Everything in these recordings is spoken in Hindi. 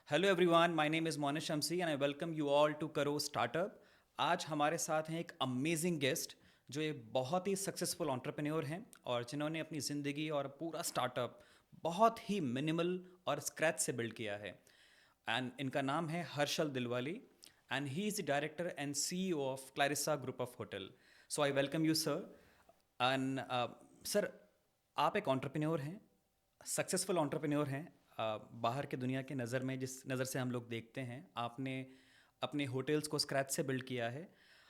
Hello everyone, my name is Monish Shamsi and I welcome you all to Karo startup. आज हमारे साथ हैं एक अमेजिंग गेस्ट जो एक बहुत ही सक्सेसफुल एंटरप्रेन्योर हैं और जिन्होंने अपनी ज़िंदगी और पूरा स्टार्टअप बहुत ही मिनिमल और स्क्रैच से बिल्ड किया है। एंड इनका नाम है Harshal Dilwali and he is the director and CEO of Clarissa group of hotel. So I welcome you sir. And sir, आप एक एंटरप्रेन्योर हैं, सक्सेसफुल एंटरप्रेन्योर हैं। बाहर के दुनिया के नज़र में जिस नज़र से हम लोग देखते हैं, आपने अपने होटल्स को स्क्रैच से बिल्ड किया है।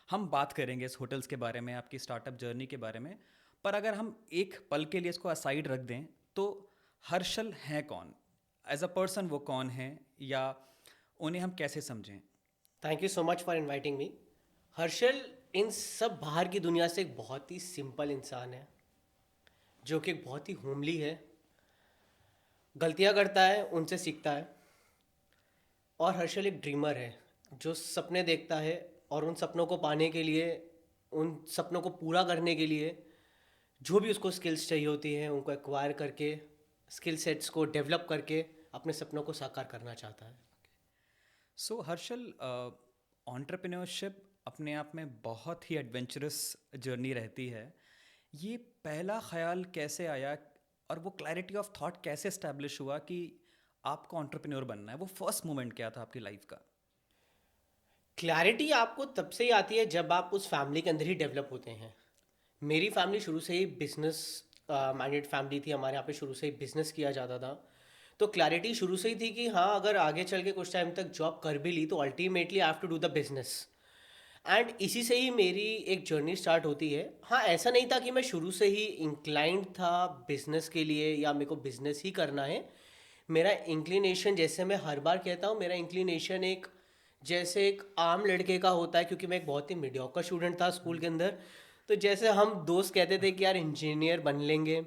हम बात करेंगे इस होटल्स के बारे में, आपकी स्टार्टअप जर्नी के बारे में। पर अगर हम एक पल के लिए इसको असाइड रख दें तो हर्षल हैं कौन? एज अ पर्सन वो कौन है, या उन्हें हम कैसे समझें? Thank you so much for inviting me. Harshal इन सब बाहर की दुनिया से एक बहुत ही सिंपल इंसान है, जो कि एक बहुत ही होमली है, गलतियां करता है, उनसे सीखता है। और हर्षल एक ड्रीमर है, जो सपने देखता है और उन सपनों को पाने के लिए, उन सपनों को पूरा करने के लिए जो भी उसको स्किल्स चाहिए होती हैं उनको एक्वायर करके, स्किल सेट्स को डेवलप करके अपने सपनों को साकार करना चाहता है। सो हर्षल, एंटरप्रेन्योरशिप अपने आप में बहुत ही एडवेंचरस जर्नी रहती है। ये पहला ख्याल कैसे आया और वो क्लैरिटी ऑफ थॉट कैसे इस्टेब्लिश हुआ कि आपको एंटरप्रेन्योर बनना है? वो फर्स्ट मोमेंट क्या था आपकी लाइफ का? क्लैरिटी आपको तब से ही आती है जब आप उस फैमिली के अंदर ही डेवलप होते हैं। मेरी फैमिली शुरू से ही बिजनेस माइंडेड फैमिली थी। हमारे यहाँ पे शुरू से ही बिजनेस किया जाता था। तो क्लैरिटी शुरू से ही थी कि हाँ, अगर आगे चल के कुछ टाइम तक जॉब कर भी ली तो ultimately I have to do the business. And इसी से ही मेरी एक जर्नी स्टार्ट होती है। हाँ, ऐसा नहीं था कि मैं शुरू से ही इंक्लाइंड था बिजनेस के लिए या मेरे को बिजनेस ही करना है। मेरा इंक्लिनेशन, जैसे मैं हर बार कहता हूँ, मेरा इंक्लिनेशन एक जैसे एक आम लड़के का होता है, क्योंकि मैं एक बहुत ही मीडियोकर स्टूडेंट था स्कूल के अंदर। तो जैसे हम दोस्त कहते थे कि यार इंजीनियर बन लेंगे,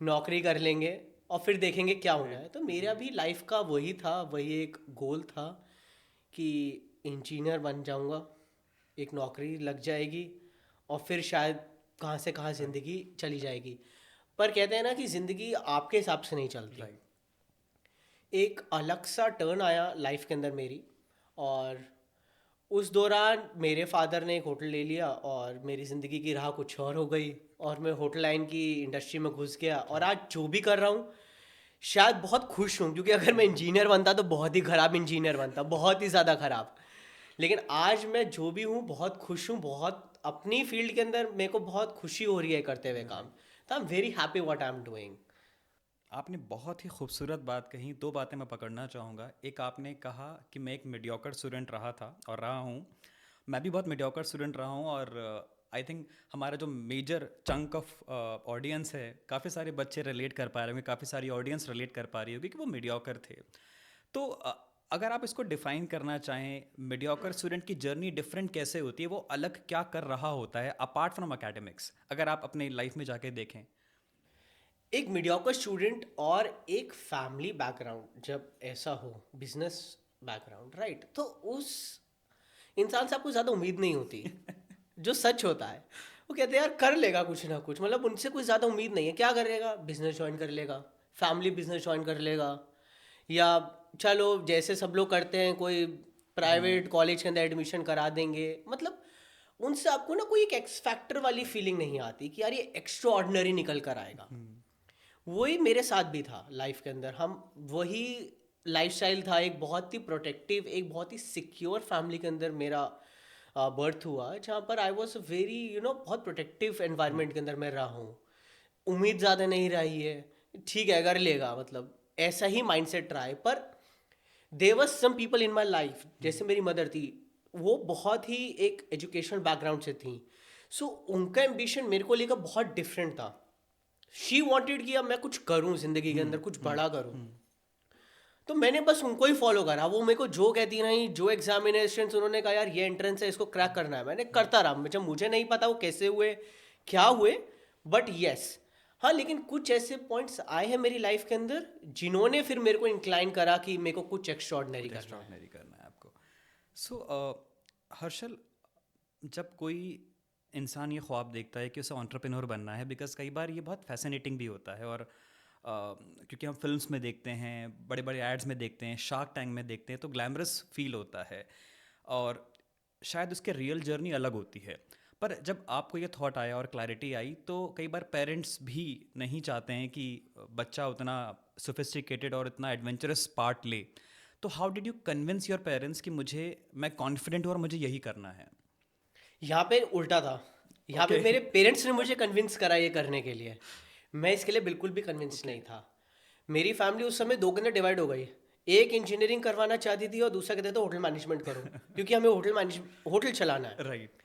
नौकरी कर लेंगे और फिर देखेंगे क्या होना है, तो मेरा भी लाइफ का वही था, वही एक गोल था कि इंजीनियर बन जाऊंगा, एक नौकरी लग जाएगी और फिर शायद कहाँ से कहाँ ज़िंदगी चली जाएगी। पर कहते हैं ना कि ज़िंदगी आपके हिसाब से नहीं चलती। राइट। एक अलग सा टर्न आया लाइफ के अंदर मेरी, और उस दौरान मेरे फादर ने एक होटल ले लिया और मेरी ज़िंदगी की राह कुछ और हो गई, और मैं होटल लाइन की इंडस्ट्री में घुस गया। और आज जो भी कर रहा हूँ शायद बहुत खुश हूँ, क्योंकि अगर मैं इंजीनियर बनता तो बहुत ही ख़राब इंजीनियर बनता, बहुत ही ज़्यादा ख़राब। लेकिन आज मैं जो भी हूँ बहुत खुश हूँ, बहुत अपनी फील्ड के अंदर मेरे को बहुत खुशी हो रही है करते हुए काम। राइट। तो आई am very happy what I am doing. आपने बहुत ही खूबसूरत बात कही। दो बातें मैं पकड़ना चाहूँगा। एक, आपने कहा कि मैं एक मीडियोकर स्टूडेंट रहा था और रहा हूँ। मैं भी बहुत मीडियोकर स्टूडेंट रहा हूँ और आई थिंक हमारा जो मेजर चंक ऑफ ऑडियंस है, काफ़ी सारे बच्चे रिलेट कर पा रहे होंगे, काफ़ी सारी ऑडियंस रिलेट कर पा रही होगी कि वो मीडियोकर थे। तो अगर आप इसको डिफाइन करना चाहें, मीडियोकर स्टूडेंट की जर्नी डिफरेंट कैसे होती है? वो अलग क्या कर रहा होता है अपार्ट फ्रॉम एकेडमिक्स, अगर आप अपनी लाइफ में जाके देखें? एक मीडियोकर स्टूडेंट और एक फैमिली बैकग्राउंड जब ऐसा हो, बिजनेस बैकग्राउंड, राइट, तो उस इंसान से आपको ज़्यादा उम्मीद नहीं होती। जो सच होता है, वो कहते हैं यार कर लेगा कुछ ना कुछ, मतलब उनसे कुछ ज़्यादा उम्मीद नहीं है। क्या करेगा? बिजनेस ज्वाइन कर लेगा, फैमिली बिजनेस ज्वाइन कर लेगा, या चलो जैसे सब लोग करते हैं, कोई प्राइवेट कॉलेज के अंदर एडमिशन करा देंगे। मतलब उनसे आपको ना कोई एक एक्स फैक्टर वाली फीलिंग नहीं आती कि यार ये एक्स्ट्रा ऑर्डिनरी निकल कर आएगा। वही मेरे साथ भी था लाइफ के अंदर। हम वही लाइफस्टाइल था, एक बहुत ही प्रोटेक्टिव, एक बहुत ही सिक्योर फैमिली के अंदर मेरा बर्थ हुआ, जहाँ पर आई वॉज वेरी बहुत प्रोटेक्टिव एनवायरनमेंट के अंदर मैं रहा हूँ। उम्मीद ज़्यादा नहीं रही है, ठीक है कर लेगा, मतलब ऐसा ही माइंडसेट रहा है। पर there was some people in my life, जैसे मेरी मदर थी, वो बहुत ही एक एजुकेशनल बैकग्राउंड से थी। सो उनका एम्बिशन मेरे को लेकर बहुत डिफरेंट था। शी वॉन्टेड कि अब मैं कुछ करूँ ज़िंदगी के अंदर, कुछ बड़ा करूँ। तो मैंने बस उनको ही फॉलो करा। वो मेरे को जो कहती रही, जो एग्जामिनेशन उन्होंने कहा यार ये एंट्रेंस है, इसको क्रैक करना है, मैंने करता रहा। जब मुझे नहीं पता वो कैसे हुए, क्या हुए, बट यस। हाँ, लेकिन कुछ ऐसे पॉइंट्स आए हैं मेरी लाइफ के अंदर जिन्होंने फिर मेरे को इंक्लाइन करा कि मेरे को कुछ एक्स्ट्रॉर्डनरी कुछ करना है। एक्स्ट्रॉर्डनरी करना है आपको। सो हर्षल, जब कोई इंसान ये ख्वाब देखता है कि उसे एंटरप्रेन्योर बनना है, बिकॉज कई बार ये बहुत फैसिनेटिंग भी होता है और क्योंकि हम फिल्म्स में देखते हैं, बड़े बड़े एड्स में देखते हैं, शार्क टैंक में देखते हैं, तो ग्लैमरस फील होता है और शायद उसके रियल जर्नी अलग होती है। पर जब आपको ये थॉट आया और क्लैरिटी आई, तो कई बार पेरेंट्स भी नहीं चाहते हैं कि बच्चा उतना सोफिस्टिकेटेड और इतना एडवेंचरस पार्ट ले। तो how did you convince your parents कि मैं कॉन्फिडेंट हूँ और मुझे यही करना है? यहाँ पे उल्टा था। यहाँ पे ओके। मेरे पेरेंट्स ने मुझे कन्विंस करा ये करने के लिए। मैं इसके लिए बिल्कुल भी कन्विंस ओके। नहीं था। मेरी फैमिली उस समय दो के अंदर डिवाइड हो गई। एक इंजीनियरिंग करवाना चाहती थी और दूसरा कहते थे होटल मैनेजमेंट करो, क्योंकि हमें होटल चलाना है। राइट।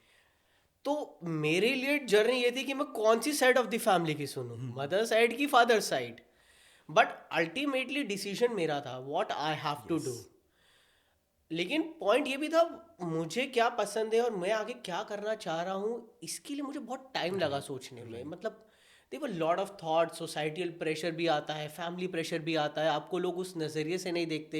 तो मेरे लिए जर्नी ये थी कि मैं कौन सी साइड ऑफ द फैमिली की सुनूं, मदर साइड की father side. But ultimately decision मेरा था, what I have to yes. Do. लेकिन पॉइंट ये भी था, मुझे क्या पसंद है और मैं आगे क्या करना चाह रहा हूँ, इसके लिए मुझे बहुत टाइम लगा राइट। सोचने में। राइट। मतलब देखो, lot of thought, societal pressure भी आता है, फैमिली प्रेशर भी आता है, आपको लोग उस नज़रिए से नहीं देखते।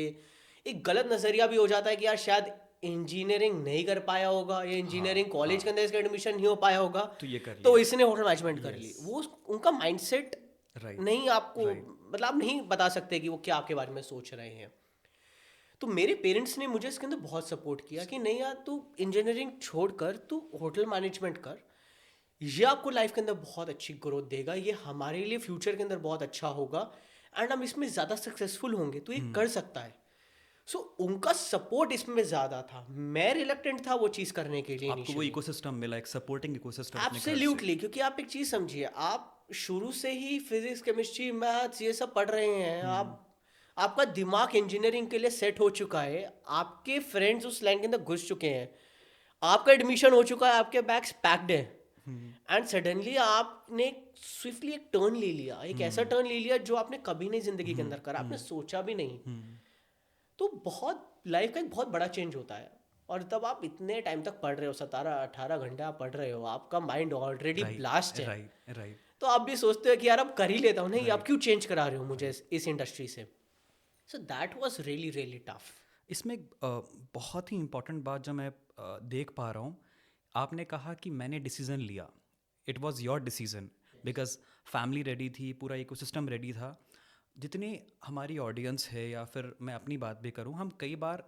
एक गलत नज़रिया भी हो जाता है कि यार शायद इंजीनियरिंग नहीं कर पाया होगा, या हाँ। इंजीनियरिंग कॉलेज हाँ। के अंदर इसका एडमिशन नहीं हो पाया होगा, तो ये कर तो लिया। इसने होटल मैनेजमेंट कर ली। यस। वो उनका माइंडसेट राइट। नहीं आपको, राइट। मतलब आप नहीं बता सकते कि वो क्या आपके बारे में सोच रहे हैं। तो मेरे पेरेंट्स ने मुझे इसके अंदर बहुत सपोर्ट किया कि नहीं यार, तू इंजीनियरिंग छोड़कर तू होटल मैनेजमेंट कर, ये आपको लाइफ के अंदर बहुत अच्छी ग्रोथ देगा, ये हमारे लिए फ्यूचर के अंदर बहुत अच्छा होगा, एंड हम इसमें ज़्यादा सक्सेसफुल होंगे, तो ये कर सकता है। सो उनका सपोर्ट इसमें ज़्यादा था। मैं रिलक्टेंट था वो चीज़ करने के लिए आपको वो इनिशियली। इकोसिस्टम मिला, एक सपोर्टिंग इकोसिस्टम अपने घर से। एब्सोल्युटली, क्योंकि आप एक चीज़ समझिए, आप शुरू से ही फिजिक्स, केमिस्ट्री, मैथ्स ये सब पढ़ रहे हैं, आप आपका दिमाग इंजीनियरिंग के लिए सेट हो चुका है, आपके फ्रेंड्स उस लाइन के अंदर घुस चुके हैं, आपका एडमिशन हो चुका है, आपके बैग्स पैक्ड हैं, एंड सडनली आपने स्विफ्टली एक टर्न ले लिया, एक ऐसा टर्न ले लिया जो आपने कभी नहीं जिंदगी के अंदर करा, आपने सोचा भी नहीं। तो बहुत लाइफ का एक बहुत बड़ा चेंज होता है। और तब आप इतने टाइम तक पढ़ रहे हो, 17-18 घंटे आप पढ़ रहे हो, आपका माइंड ऑलरेडी राइट। ब्लास्ट है। राइट। राइट। तो आप भी सोचते हो कि यार अब कर ही लेता हूँ, नहीं आप राइट। क्यों चेंज करा रहे हो मुझे राइट। इस इंडस्ट्री से। So that was really really tough. इसमें एक बहुत ही इम्पॉर्टेंट बात जो मैं देख पा रहा हूँ, आपने कहा कि मैंने डिसीज़न लिया। It was your decision because family ready थी, पूरा इकोसिस्टम रेडी था। जितने हमारी ऑडियंस है या फिर मैं अपनी बात भी करूँ, हम कई बार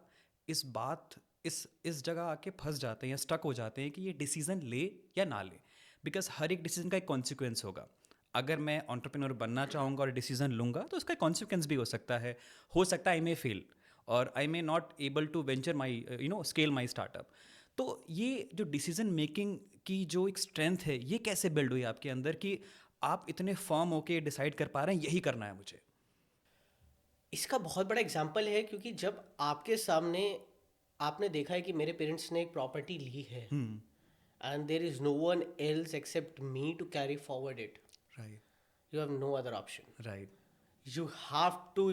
इस जगह आके फंस जाते हैं या स्टक हो जाते हैं कि ये डिसीज़न ले या ना ले, बिकॉज हर एक डिसीज़न का एक कॉन्सिक्वेंस होगा। अगर मैं एंटरप्रेन्योर बनना चाहूँगा और डिसीज़न लूँगा तो उसका कॉन्सिक्वेंस भी हो सकता है आई मे फेल और I may not able to venture my scale my startup. तो ये जो डिसीजन मेकिंग की जो एक स्ट्रेंथ है, ये कैसे बिल्ड हुई आपके अंदर कि आप इतने फर्म होके डिसाइड कर पा रहे हैं यही करना है मुझे? इसका बहुत बड़ा एग्जाम्पल है, क्योंकि जब आपके सामने आपने देखा है कि मेरे पेरेंट्स ने एक प्रॉपर्टी ली है, and there is no one else except me to carry forward it, right. You have no other option. Right. You have to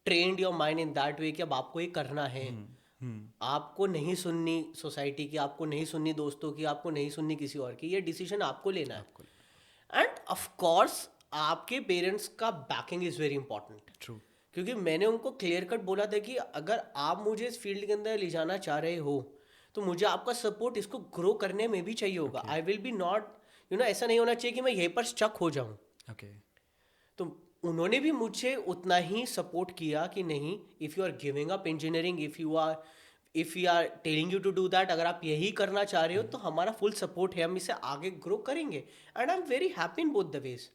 train your mind in that way कि अब आपको ये करना है। आपको नहीं सुननी सोसाइटी की, आपको नहीं सुननी दोस्तों की, आपको नहीं सुननी किसी और की, ये डिसीजन आपको लेना आपको। है। एंड ऑफ कोर्स आपके पेरेंट्स का banking is very important. True. क्योंकि मैंने उनको क्लियर कट बोला था कि अगर आप मुझे इस फील्ड के अंदर ले जाना चाह रहे हो, तो मुझे आपका सपोर्ट इसको ग्रो करने में भी चाहिए होगा। Okay. I will be not, ऐसा नहीं होना चाहिए कि मैं यहीं पर स्टक हो जाऊं। ओके। तो उन्होंने भी मुझे उतना ही सपोर्ट किया कि नहीं, if you are giving up engineering, if you are telling you to do that, अगर आप यही करना चाह रहे हो तो हमारा फुल सपोर्ट है, हम इसे आगे ग्रो करेंगे। And I am very happy in both the ways.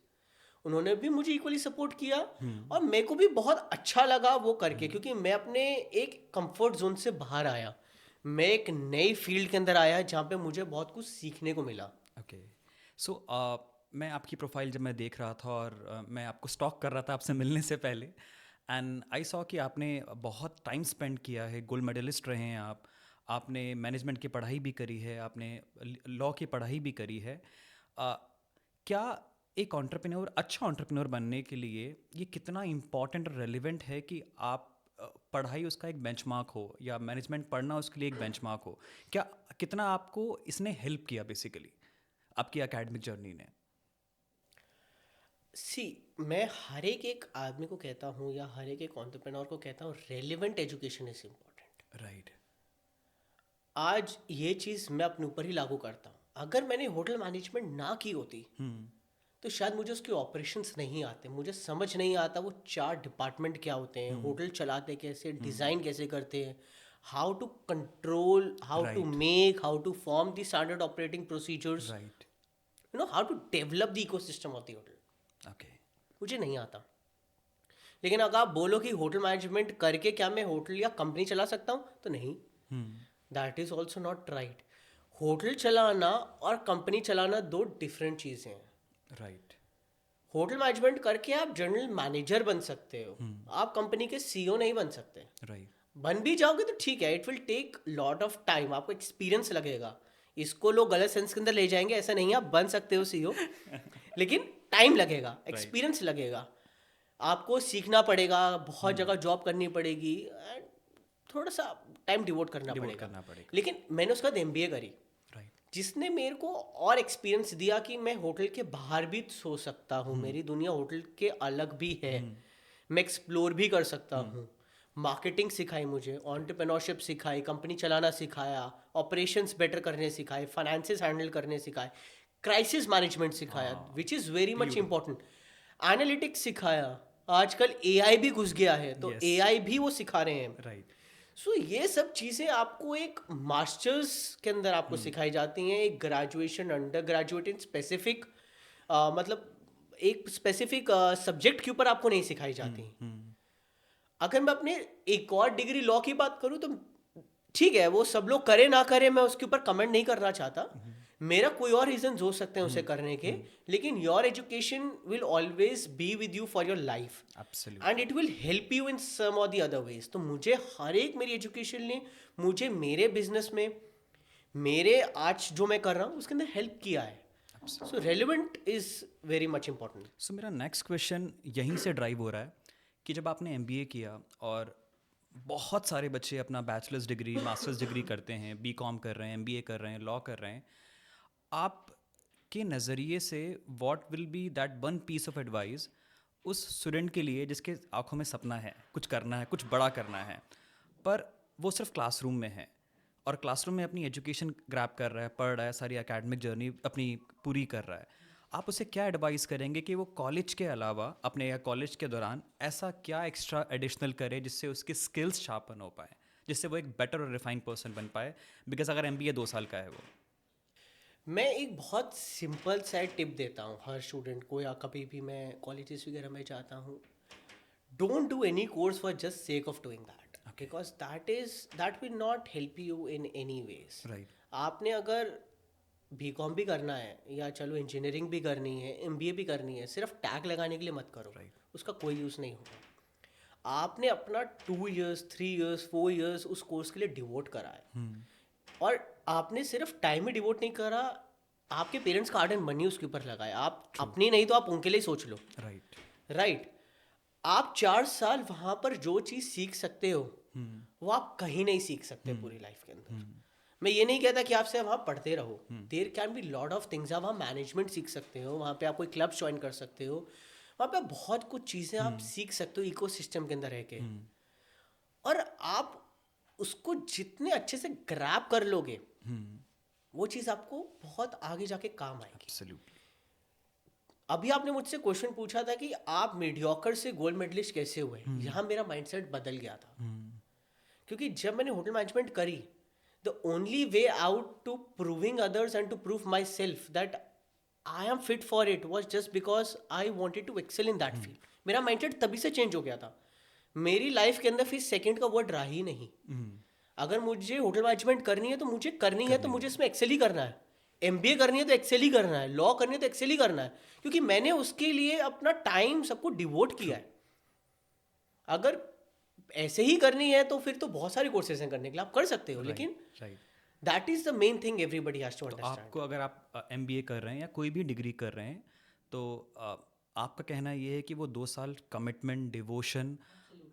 उन्होंने भी मुझे इक्वली सपोर्ट किया, और मेरे को भी बहुत अच्छा लगा वो करके, क्योंकि मैं अपने एक कंफर्ट जोन से बाहर आया, मैं एक नई फील्ड के अंदर आया जहाँ पे मुझे बहुत कुछ सीखने को मिला। ओके। सो मैं आपकी प्रोफाइल जब मैं देख रहा था और मैं आपको स्टॉक कर रहा था आपसे मिलने से पहले, एंड आई सॉ कि आपने बहुत टाइम स्पेंड किया है, गोल्ड मेडलिस्ट रहे हैं आप, आपने मैनेजमेंट की पढ़ाई भी करी है, आपने लॉ की पढ़ाई भी करी है। क्या एक अच्छा एंटरप्रेन्योर बनने के लिए ये कितना इम्पॉर्टेंट और रेलिवेंट है कि आप पढ़ाई उसका एक बेंचमार्क हो या मैनेजमेंट पढ़ना उसके लिए एक बेंचमार्क हो? क्या कितना आपको इसने हेल्प किया बेसिकली आपकी एकेडमिक जर्नी ने? सी, मैं हर एक आदमी को कहता हूँ, या हर एक एंटरप्रेन्योर को कहता हूँ, relevant education is important. Right. आज ये चीज़ मैं अपने ऊपर ही लागू करता हूँ। अगर मैंने होटल मैनेजमेंट ना की होती तो शायद मुझे उसके ऑपरेशंस नहीं आते, मुझे समझ नहीं आता वो 4 डिपार्टमेंट क्या होते हैं, होटल चलाते कैसे, डिज़ाइन कैसे करते हैं, how to control, how to write, make, how to form the standard operating procedures, right, how to develop the ecosystem of the hotel. Okay, मुझे नहीं आता। लेकिन अगर आप बोलो कि होटल मैनेजमेंट करके क्या मैं होटल या कंपनी चला सकता हूँ, तो नहीं, that is also not right. Hotel चलाना और कंपनी चलाना 2 डिफरेंट चीज़ें हैं। राइट, होटल मैनेजमेंट करके आप जनरल मैनेजर बन सकते हो, आप कंपनी के सीईओ नहीं बन सकते। राइट, बन भी जाओगे तो ठीक है, it will take lot of time, आपको एक्सपीरियंस लगेगा। इसको लोग गलत सेंस के अंदर ले जाएंगे, ऐसा नहीं है, आप बन सकते हो सीईओ, लेकिन टाइम लगेगा, एक्सपीरियंस लगेगा, आपको सीखना पड़ेगा, बहुत जगह जॉब करनी पड़ेगी, and थोड़ा सा टाइम डिवोट करना डिवोट पड़ेगा। करना पड़ेगा, लेकिन मैंने उसका बाद एमबीए करी, राइट, जिसने मेरे को और एक्सपीरियंस दिया कि मैं होटल के बाहर भी सो सकता हूँ, मेरी दुनिया होटल के अलग भी है, मैं एक्सप्लोर भी कर सकता हूँ। मार्केटिंग सिखाई मुझे, एंटरप्रेन्योरशिप सिखाई, कंपनी चलाना सिखाया, ऑपरेशंस बेटर करने सिखाए, फाइनेंसेस हैंडल करने सिखाए, क्राइसिस मैनेजमेंट सिखाया, which is very much important, analytics सिखाया, आजकल एआई भी घुस गया है तो Yes. एआई भी वो सिखा रहे हैं। राइट, सो ये सब चीज़ें आपको एक मास्टर्स के अंदर आपको सिखाई जाती हैं, एक graduation, under graduate in specific, मतलब एक स्पेसिफिक सब्जेक्ट के ऊपर आपको नहीं सिखाई जाती। अगर मैं अपने एक और डिग्री लॉ की बात करूँ तो ठीक है, वो सब लोग करें ना करें, मैं उसके ऊपर कमेंट नहीं करना चाहता, मेरा कोई और रीजन हो सकते हैं उसे करने के, लेकिन your education will always be with you for your life absolutely, and it will help you in some और द अदर वेज। तो मुझे हर एक मेरी एजुकेशन ने मुझे मेरे बिजनेस में, मेरे आज जो मैं कर रहा हूँ उसके अंदर हेल्प किया है। So relevant is very much important. So मेरा नेक्स्ट क्वेश्चन यहीं से ड्राइव हो रहा है कि जब आपने एमबीए किया और बहुत सारे बच्चे अपना बैचलर्स डिग्री, मास्टर्स डिग्री करते हैं, बीकॉम कर रहे हैं, एमबीए कर रहे हैं, लॉ कर रहे हैं, आपके नज़रिए से what will be that one piece of advice उस स्टूडेंट के लिए जिसके आंखों में सपना है, कुछ करना है, कुछ बड़ा करना है, पर वो सिर्फ क्लासरूम में है और क्लासरूम में अपनी एजुकेशन ग्रैब कर रहा है, पढ़ रहा है, सारी एकेडमिक जर्नी अपनी पूरी कर रहा है, आप उसे क्या एडवाइस करेंगे कि वो कॉलेज के अलावा अपने या कॉलेज के दौरान ऐसा क्या एक्स्ट्रा एडिशनल करे जिससे उसकी स्किल्स शार्पन हो पाए, जिससे वो एक बेटर और रिफाइंड पर्सन बन पाए? बिकॉज अगर एमबीए 2 साल का है वो। मैं एक बहुत सिंपल सा टिप देता हूँ हर स्टूडेंट को, या कभी भी मैं कॉलेजेस वगैरह में जाता हूँ, don't do any course for just sake of doing that, because that will not help you in any ways. Right, आपने अगर बीकॉम भी करना है या चलो इंजीनियरिंग भी करनी है, एमबीए भी करनी है, सिर्फ टैग लगाने के लिए मत करो, राइट, उसका कोई यूज़ नहीं होगा। आपने अपना 2 इयर्स 3 इयर्स 4 इयर्स उस कोर्स के लिए डिवोट करा है, और आपने सिर्फ टाइम ही डिवोट नहीं करा, आपके पेरेंट्स का हार्ड एंड मनी उसके ऊपर लगाया, आप अपनी नहीं तो आप उनके लिए सोच लो, राइट, राइट। आप 4 साल वहाँ पर जो चीज़ सीख सकते हो वो आप कहीं नहीं सीख सकते पूरी लाइफ के अंदर। मैं ये नहीं कहता कि आप सिर्फ वहाँ पढ़ते रहो, there can be lot of things, आप वहाँ मैनेजमेंट सीख सकते हो, वहाँ पे आप कोई क्लब ज्वाइन कर सकते हो, वहाँ पे बहुत कुछ चीज़ें आप सीख सकते हो इकोसिस्टम के अंदर रह के, और आप उसको जितने अच्छे से ग्रैब कर लोगे वो चीज़ आपको बहुत आगे जाके काम आएगी। एब्सोल्युटली, अभी आपने मुझसे क्वेश्चन पूछा था कि आप मीडियोकर से गोल्ड मेडलिस्ट कैसे हुए, यहाँ मेरा माइंडसेट बदल गया था, क्योंकि जब मैंने होटल मैनेजमेंट करी, the only way out to proving others and to prove myself that I am fit for it was just because I wanted to excel in that field. मेरा माइंडसेट तभी से चेंज हो गया था, मेरी लाइफ के अंदर फिर सेकंड का वर्ड रहा ही नहीं। अगर मुझे होटल मैनेजमेंट करनी है तो मुझे करनी है, तो मुझे इसमें एक्सेल ही करना है, एमबीए करनी है तो एक्सेल ही करना है, लॉ करनी है तो एक्सेल ही करना है, क्योंकि मैंने उसके लिए अपना टाइम सबको डिवोट किया है। अगर ऐसे ही करनी है तो फिर तो बहुत सारे कोर्सेज हैं करने के लिए, आप कर सकते हो, लेकिन right. That is the main thing everybody has to to understand. आपको अगर आप एमबीए कर रहे हैं या कोई भी डिग्री कर रहे हैं तो आपका कहना ये है कि वो 2 साल कमिटमेंट, डिवोशन,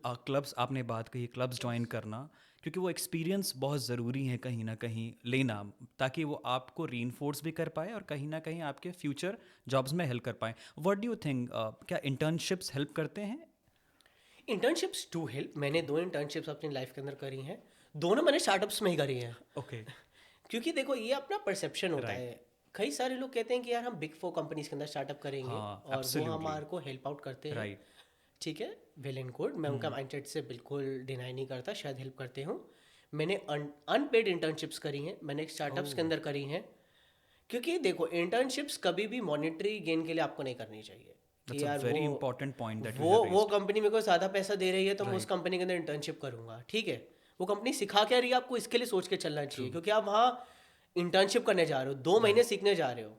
क्लब्स, आपने बात कही क्लब्स ज्वाइन करना, क्योंकि वो एक्सपीरियंस बहुत ज़रूरी है कहीं ना कहीं लेना, ताकि वो आपको रीइंफोर्स भी कर पाए और कहीं ना कहीं आपके फ्यूचर जॉब्स में हेल्प कर पाए। व्हाट डू यू थिंक, क्या इंटर्नशिप्स हेल्प करते हैं? इंटर्नशिप्स टू हेल्प, मैंने 2 इंटर्नशिप्स अपनी लाइफ के अंदर करी हैं, दोनों मैंने स्टार्टअप्स में ही करी हैं। ओके, क्योंकि देखो ये अपना परसेप्शन होता है, कई सारे लोग कहते हैं कि यार हम बिग फोर कंपनीज के अंदर स्टार्टअप करेंगे हाँ, और वो एब्सोल्युटली, हमारे को हेल्प आउट करते हैं। राइट। ठीक है, वेल एंड गुड, मैं उनका माइंडसेट से बिल्कुल डिनाई नहीं करता, शायद हेल्प करते हो। मैंने अनपेड इंटर्नशिप्स करी हैं, मैंने स्टार्टअप्स के ओह! अंदर करी हैं। क्योंकि देखो, इंटर्नशिप्स कभी भी मॉनेटरी गेन के लिए आपको नहीं करनी चाहिए दैट्स कि अ यार very important point that you वो हैव वो रेज़्ड। कंपनी मेरे को ज़्यादा पैसा दे रही है तो मैं उस राइट, कंपनी के अंदर इंटर्नशिप करूंगा। ठीक है, वो कंपनी सिखा क्या रही है आपको, इसके लिए सोच के चलना ट्रू, चाहिए, क्योंकि आप वहाँ इंटर्नशिप करने जा रहे हो, 2 महीने राइट, सीखने जा रहे हो।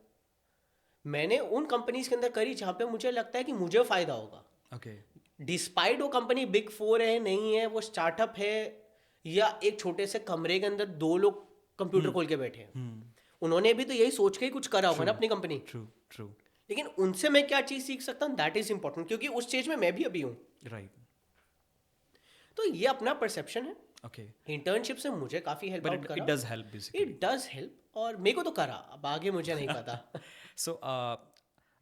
मैंने उन कंपनीज के अंदर करी जहाँ पे मुझे लगता है कि मुझे फ़ायदा होगा। ओके, डिस्पाइट वो कंपनी बिग फोर है नहीं है, वो स्टार्टअप है, या एक छोटे से कमरे के अंदर 2 लोग कंप्यूटर खोल के बैठे हैं, हुँ, उन्होंने भी तो यही सोच के ही कुछ करा होगा ट्रू, ना अपनी कंपनी। ट्रू, ट्रू, लेकिन उनसे मैं क्या चीज़ सीख सकता हूँ, दैट इज़ इंपॉर्टेंट, क्योंकि उस स्टेज में मैं भी अभी हूँ। राइट, तो ये अपना परसेप्शन है। ओके, इंटर्नशिप से मुझे काफ़ी हेल्प बट आउट इट करा। Does help basically. It does help, और मेरे को तो करा, अब आगे मुझे नहीं पता। सो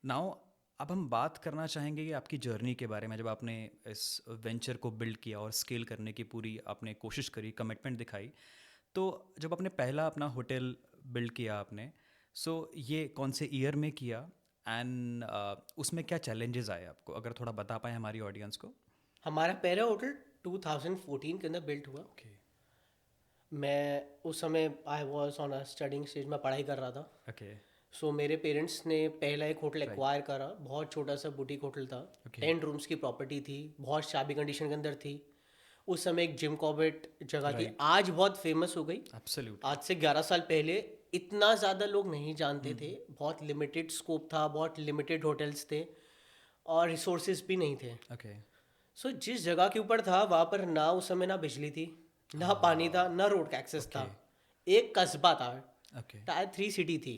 नाउ अब हम बात करना चाहेंगे कि आपकी जर्नी के बारे में, जब आपने इस वेंचर को बिल्ड किया और स्केल करने की पूरी आपने कोशिश करी, कमिटमेंट दिखाई। तो जब आपने पहला अपना होटल बिल्ड किया आपने, सो ये कौन से ईयर में किया एंड उसमें क्या चैलेंजेस आए आपको, अगर थोड़ा बता पाएँ हमारी ऑडियंस को? हमारा पहला होटल 2014 के अंदर बिल्ट हुआ। ओके, मैं उस समय I was on a studying stage में पढ़ाई कर रहा था। ओके, सो मेरे पेरेंट्स ने पहला एक होटल राइट, एक्वायर करा, बहुत छोटा सा बुटीक होटल था। ओके, 10 रूम्स की प्रॉपर्टी थी, बहुत शाबी कंडीशन के अंदर थी। उस समय एक जिम कॉर्बेट जगह थी, राइट, आज बहुत फेमस हो गई। एब्सोल्युटली, आज से 11 साल पहले इतना ज़्यादा लोग नहीं जानते थे, बहुत लिमिटेड स्कोप था, बहुत लिमिटेड होटल्स थे, और रिसोर्सेज भी नहीं थे। ओके, सो जिस जगह के ऊपर था वहाँ पर ना उस समय ना बिजली थी, ना पानी था, ना रोड का एक्सेस था। ओके, एक कस्बा था, ओके, टायर 3 सिटी थी,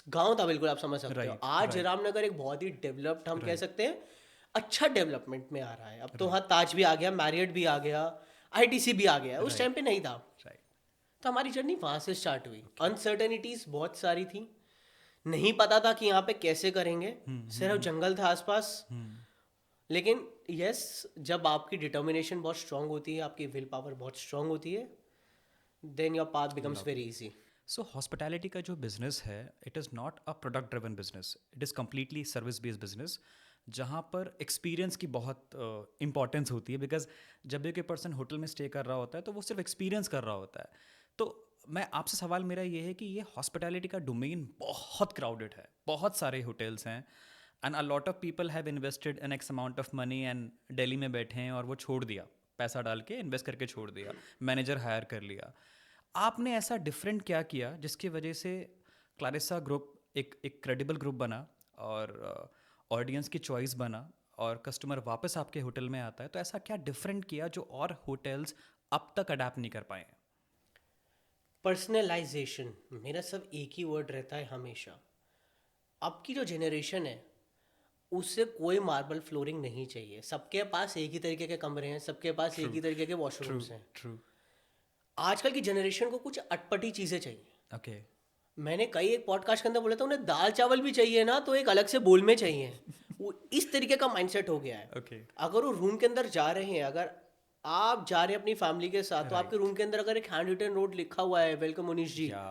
गांव था बिल्कुल, आप समझ सकते हो। राइट, आज राइट, रामनगर एक बहुत ही डेवलप्ड, हम कह राइट, सकते हैं अच्छा डेवलपमेंट में आ रहा है। अब तो राइट, वहाँ ताज भी आ गया, मैरियट भी आ गया, आईटीसी भी आ गया, उस टाइम राइट, पे नहीं था। राइट, तो हमारी जर्नी वहाँ से स्टार्ट हुई। ओके, अनसर्टेनिटीज बहुत सारी थी, नहीं पता था कि यहाँ पे कैसे करेंगे, सिर्फ जंगल था आसपास। लेकिन यस, जब आपकी डिटर्मिनेशन बहुत स्ट्रांग होती है, आपकी विल पावर बहुत स्ट्रांग होती है, then your path becomes very lovely. Easy. So hospitality का जो बिजनेस है, it is not a product driven business, it is completely service based business, जहाँ पर एक्सपीरियंस की बहुत इंपॉर्टेंस होती है। बिकॉज जब भी कोई पर्सन होटल में स्टे कर रहा होता है तो वो सिर्फ एक्सपीरियंस कर रहा होता है। तो मैं आपसे सवाल मेरा ये है कि ये हॉस्पिटैलिटी का डोमेन बहुत क्राउडेड है, बहुत सारे होटल्स हैं and a lot of people have invested in x amount of money and Delhi में बैठे हैं और वो छोड़ दिया, पैसा डाल के इन्वेस्ट करके छोड़ दिया, मैनेजर हायर कर लिया। आपने ऐसा डिफरेंट क्या किया जिसकी वजह से क्लारिसा ग्रुप एक क्रेडिबल ग्रुप बना और ऑडियंस की चॉइस बना और कस्टमर वापस आपके होटल में आता है? तो ऐसा क्या डिफरेंट किया जो और होटल्स अब तक अडाप्ट नहीं कर पाए हैं? पर्सनलाइजेशन मेरा सब एक ही वर्ड रहता है हमेशा। अब की जो जनरेशन है उससे कोई मार्बल फ्लोरिंग नहीं चाहिए, सबके पास एक ही तरीके के कमरे हैं, सबके पास ट्रू, एक ही तरीके के ट्रू, वॉशरूम्स हैं। ट्रू, आजकल की जनरेशन को कुछ अटपटी चीज़ें चाहिए। ओके, मैंने कई एक पॉडकास्ट के अंदर बोला था, उन्हें दाल चावल भी चाहिए ना तो एक अलग से बोल में चाहिए। वो इस तरीके का माइंडसेट हो गया है। ओके, अगर वो रूम के अंदर जा रहे हैं, अगर आप जा रहे हैं अपनी फैमिली के साथ, तो आपके राइट, रूम के अंदर अगर एक हैंड रिटन नोट लिखा हुआ है, वेलकम मुनीश जी, या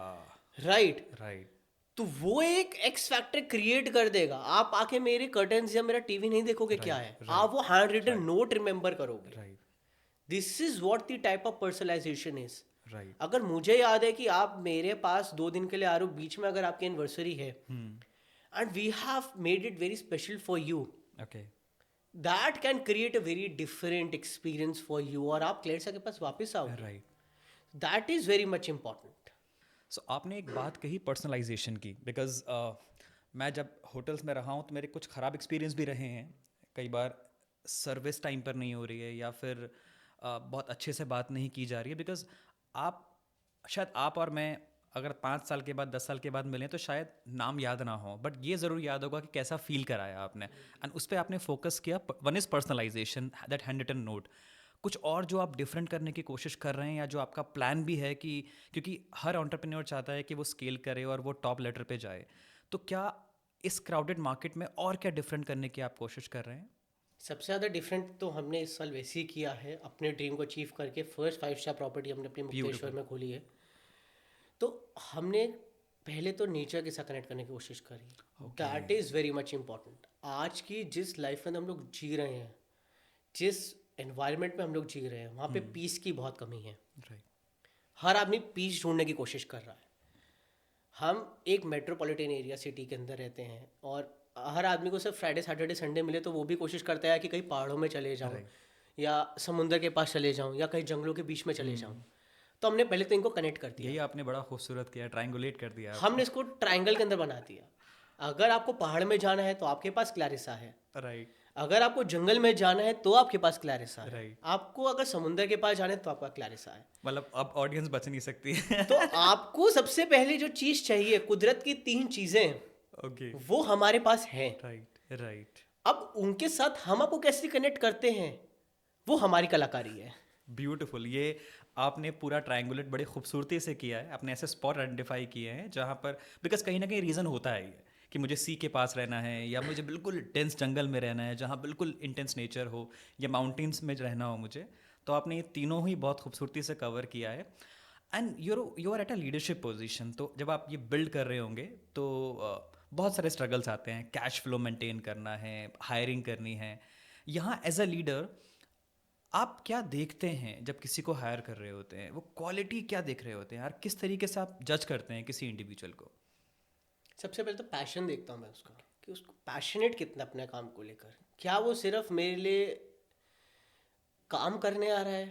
राइट, राइट, तो वो एक एक्स फैक्टर क्रिएट कर देगा। आप आके मेरे कर्टन्स या मेरा टीवी नहीं देखोगे क्या राइट, है, आप राइट, वो hand written right, note remember करोगे। Right, this is what the type of personalization is. Right, अगर मुझे याद है कि आप मेरे पास 2 दिन के लिए आ रहे हो, बीच में अगर आपकी एनिवर्सरी है and we have made it very special for you, okay, that can create a very different experience for you, और आप क्लेरसा के पास वापस आओगे। Right. That is very much important. So आपने एक बात कही पर्सनलाइजेशन की, बिकॉज मैं जब होटल्स में रहा हूँ तो मेरे कुछ ख़राब एक्सपीरियंस भी रहे हैं। कई बार सर्विस टाइम पर नहीं हो रही है या फिर बहुत अच्छे से बात नहीं की जा रही है। बिकॉज आप शायद आप और मैं अगर 5 साल के बाद 10 साल के बाद मिलें तो शायद नाम याद ना हो, बट ये ज़रूर याद होगा कि कैसा फील कराया आपने एंड उस पर आपने फोकस किया। One is personalization, that hand written note. कुछ और जो आप डिफरेंट करने की कोशिश कर रहे हैं या जो आपका प्लान भी है कि, क्योंकि हर एंटरप्रेन्योर चाहता है कि वो स्केल करे और वो टॉप लेटर पे जाए, तो क्या इस क्राउडेड मार्केट में और क्या डिफरेंट करने की आप कोशिश कर रहे हैं? सबसे ज़्यादा डिफरेंट तो हमने इस साल वैसे ही किया है, अपने ड्रीम को अचीव करके फर्स्ट 5 स्टार प्रॉपर्टी हमने अपनी मुक्तेश्वर ब्यूटिफुल, में खोली है। तो हमने पहले तो नेचर के साथ कनेक्ट करने की कोशिश करिए, that is very much important. आज की जिस लाइफ में हम लोग जी रहे हैं, जिस एनवायरनमेंट में हम लोग जी रहे हैं, वहाँ पे पीस की बहुत कमी है। राइट। हर आदमी पीस ढूंढने की कोशिश कर रहा है। हम एक मेट्रोपॉलिटन एरिया सिटी के अंदर रहते हैं और हर आदमी को सिर्फ फ्राइडे सैटरडे संडे मिले तो वो भी कोशिश करता है कि कहीं पहाड़ों में चले जाऊँ, या समुंदर के पास चले जाऊँ, या कहीं जंगलों के बीच में चले जाऊँ। तो हमने पहले तो इनको कनेक्ट कर दिया, यही आपने बड़ा खूबसूरत किया, ट्रायंगुलेट कर दिया हमने इसको ट्रायंगल के अंदर बना दिया। अगर आपको पहाड़ में जाना है तो आपके पास क्लैरिसा है, राइट। अगर आपको जंगल में जाना है तो आपके पास क्लैरिसा है, Right. आपको अगर समुंदर के पास जाना है तो आपका क्लैरिसा है। मतलब अब ऑडियंस बच नहीं सकती है। तो आपको सबसे पहले जो चीज चाहिए, कुदरत की 3 चीजें, ओके। वो हमारे पास हैं। Right right. अब उनके साथ हम आपको कैसे कनेक्ट करते हैं, वो हमारी कलाकारी है। ब्यूटीफुल। ये आपने पूरा ट्रायंगुलेट बड़े खूबसूरती से किया है। आपने ऐसे स्पॉट आइडेंटिफाई किए हैं जहाँ पर, बिकॉज कहीं ना कहीं रीज़न होता है ये कि मुझे सी के पास रहना है, या मुझे बिल्कुल डेंस जंगल में रहना है जहाँ बिल्कुल इंटेंस नेचर हो, या माउंटेन्स में रहना हो मुझे। तो आपने ये तीनों ही बहुत खूबसूरती से कवर किया है। And you are at a leadership position. तो जब आप ये बिल्ड कर रहे होंगे तो बहुत सारे स्ट्रगल्स आते हैं, कैश फ्लो मेंटेन करना है, हायरिंग करनी है। यहाँ एज अ लीडर आप क्या देखते हैं जब किसी को हायर कर रहे होते हैं? वो क्वालिटी क्या देख रहे होते हैं यार? किस तरीके से आप जज करते हैं किसी इंडिविजुअल को? सबसे पहले तो पैशन देखता हूँ मैं उसका, कि उसको पैशनेट कितना अपने काम को लेकर। क्या वो सिर्फ मेरे लिए काम करने आ रहा है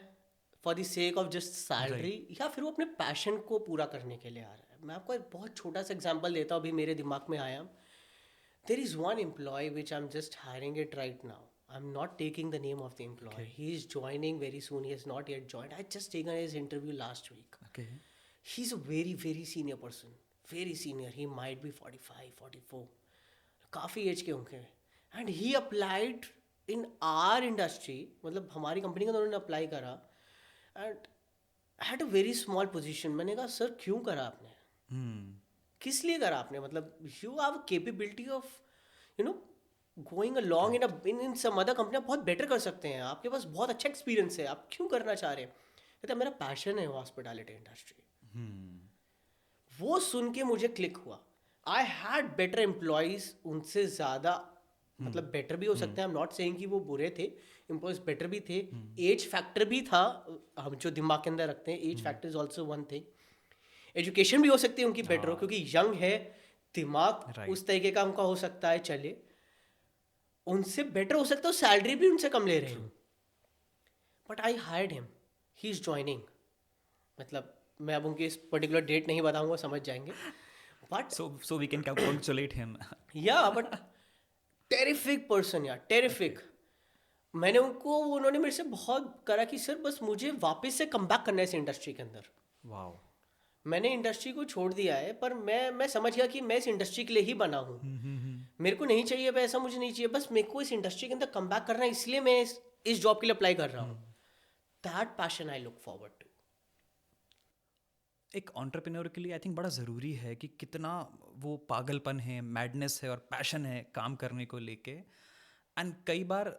for the sake of just salary, या फिर वो अपने पैशन को पूरा करने के लिए आ रहा है। मैं आपको एक बहुत छोटा सा एग्जांपल देता हूँ, अभी मेरे दिमाग में आया। There is one employee which I am just hiring it right now. I am not taking the name of the employee, he is joining very soon, he has not yet joined, I just taken his interview last week. Okay. He is a very very senior person, very senior, he might be 45 44, काफ़ी एज के होंगे। And he applied in our industry, मतलब हमारी कंपनी का उन्होंने अप्लाई करा, and had a very small position. मैंने कहा सर क्यों करा आपने, किस लिए करा आपने, मतलब you have capability of you know going along in some other company, आप बहुत बेटर कर सकते हैं, आपके पास बहुत अच्छा एक्सपीरियंस है, आप क्यों करना चाह रहे हैं। कहता मेरा पैशन है हॉस्पिटैलिटी इंडस्ट्री। वो सुन के मुझे क्लिक हुआ। आई हैड बेटर एम्प्लॉयज़ उनसे ज़्यादा, मतलब बेटर भी हो सकते हैं, आई एम नॉट सेइंग कि वो बुरे थे, एम्प्लॉयज़ बेटर भी थे, एज फैक्टर भी था, हम जो दिमाग के अंदर रखते हैं, age factor is also one thing. Education भी हो सकती है उनकी बेटर हो, क्योंकि यंग है, दिमाग उस तरीके का उनका हो सकता है, चले उनसे बेटर हो सकता है, सैलरी भी उनसे कम ले रहे हैं, but I hired him, he is joining. मतलब मैं अब उनकी इस पर्टिकुलर डेट नहीं बताऊंगा, समझ जाएंगे, but so we can congratulate him. या बट टेरिफिक पर्सन यार, टेरिफिक। मैंने उनको, उन्होंने मेरे से बहुत करा कि सर बस मुझे वापस से कम बैक करना है इस इंडस्ट्री के अंदर। वाओ। मैंने इंडस्ट्री को छोड़ दिया है, पर मैं समझ गया कि मैं इस इंडस्ट्री के लिए ही बना हूँ। मेरे को नहीं चाहिए पैसा, मुझे नहीं चाहिए, बस मेरे को इस इंडस्ट्री के अंदर कम बैक करना है, इसलिए मैं इस जॉब के लिए अप्लाई कर रहा हूँ। That passion I look forward to. एक एंटरप्रेन्योर के लिए आई थिंक बड़ा ज़रूरी है कि कितना वो पागलपन है, मैडनेस है और पैशन है काम करने को लेके। एंड कई बार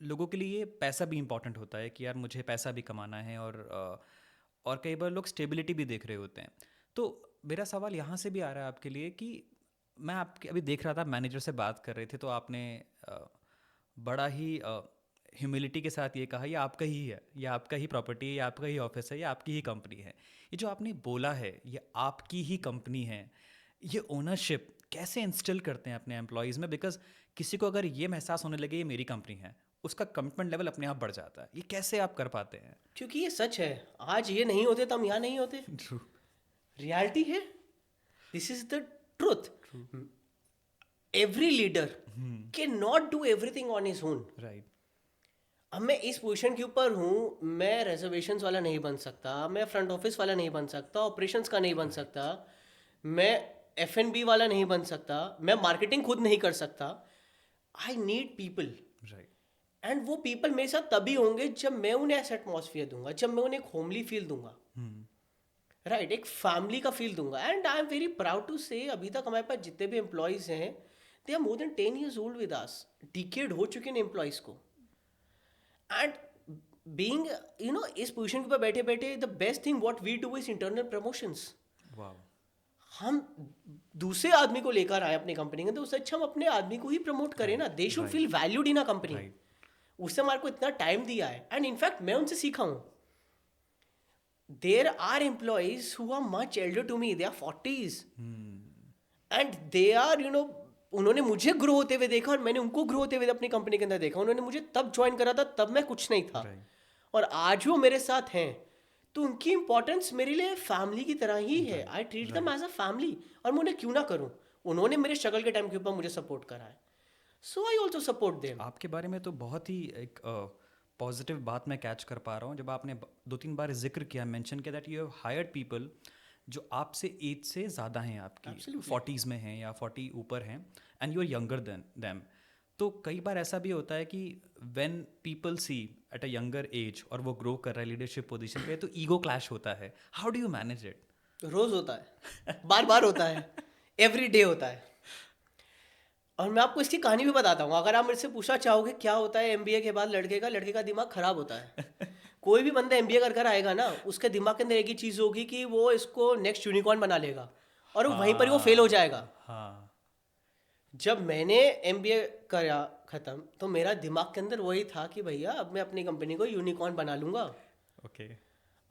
लोगों के लिए पैसा भी इम्पॉर्टेंट होता है कि यार मुझे पैसा भी कमाना है, और कई बार लोग स्टेबिलिटी भी देख रहे होते हैं। तो मेरा सवाल यहाँ से भी आ रहा है आपके लिए कि मैं आपके अभी देख रहा था, मैनेजर से बात कर रहे थे, तो आपने बड़ा ही ह्यूमिलिटी के साथ ये कहा, ये आपका ही है, ये आपका ही प्रॉपर्टी है, ये आपका ही ऑफिस है, ये आपकी ही कंपनी है। ये जो आपने बोला है ये आपकी ही कंपनी है, ये ओनरशिप कैसे इंस्टिल करते हैं अपने एम्प्लॉयज़ में? बिकॉज किसी को अगर ये महसूस होने लगे ये मेरी कंपनी है, उसका कमिटमेंट लेवल अपने आप बढ़ जाता है। ये कैसे आप कर पाते हैं? क्योंकि ये सच है, आज ये नहीं होते तो हम यहाँ नहीं होते, ट्रू। रियलिटी है, this is the truth. Every leader can not do everything on his own. Right. अब मैं इस पोजीशन के ऊपर हूँ, मैं रिजर्वेशंस वाला नहीं बन सकता, मैं फ्रंट ऑफिस वाला नहीं बन सकता, ऑपरेशंस का नहीं बन सकता, मैं F&B वाला नहीं बन सकता, मैं मार्केटिंग खुद नहीं कर सकता। I need people, right. And वो पीपल मेरे साथ तभी होंगे जब मैं उन्हें ऐसा एटमॉस्फेयर दूंगा, जब मैं उन्हें एक होमली फील दूंगा, राइट, एक फैमिली का फील दूंगा। And I am very proud to say, अभी तक हमारे पास जितने भी एम्प्लॉयज हैं, they are more than 10 years old with us, decade हो चुके हैं एम्प्लॉयज को। एंड बीइंग इस पोजीशन के ऊपर बैठे बैठे, the best thing what we do is internal promotions. Wow. हम दूसरे आदमी को लेकर आए अपनी कंपनी के, तो उससे अच्छा हम अपने आदमी को ही प्रमोट करें ना. They should feel valued in a company. उससे हमारे को इतना टाइम दिया है, एंड इनफैक्ट मैं उनसे सीखा हूँ. There are employees who are much elder to me, they are 40s, and they are उन्होंने मुझे ग्रो होते हुए देखा और मैंने उनको ग्रो होते हुए अपनी कंपनी के अंदर देखा. उन्होंने मुझे तब ज्वाइन करा था, तब मैं कुछ नहीं था, और आज वो मेरे साथ हैं. तो उनकी इंपॉर्टेंस मेरे लिए फैमिली की तरह ही है. I treat them as a family, और मैं उन्हें क्यों ना करूं. उन्होंने मेरे स्ट्रगल के टाइम के ऊपर मुझे सपोर्ट करा है, सो आई ऑल्सो सपोर्ट देम. आपके बारे में तो बहुत ही एक पॉजिटिव बात मैं कैच कर पा रहा हूँ, जब आपने 2-3 बार जिक्र किया, मेंशन किया that you have hired people जो आपसे एज से ज़्यादा हैं, आपकी 40s में हैं या 40 ऊपर हैं, and you are younger than them. तो कई बार ऐसा भी होता है कि when people see at a younger age और वो ग्रो कर रहा है लीडरशिप पोजीशन पे, तो ईगो क्लैश होता है. How do you manage it? रोज होता है, बार बार होता है, एवरी डे होता है. और मैं आपको इसकी कहानी भी बताता हूँ. अगर आप मेरे से पूछना चाहोगे क्या होता है एमबीए के बाद लड़के का दिमाग खराब होता है. कोई भी बंदा एमबीए कर कर आएगा ना, उसके दिमाग के अंदर एक ही चीज़ होगी कि वो इसको नेक्स्ट यूनिकॉर्न बना लेगा, और वहीं पर ही वो फेल हो जाएगा. हाँ. जब मैंने एमबीए करा खत्म, तो मेरा दिमाग के अंदर वही था कि भैया अब मैं अपनी कंपनी को यूनिकॉर्न बना लूंगा. ओके.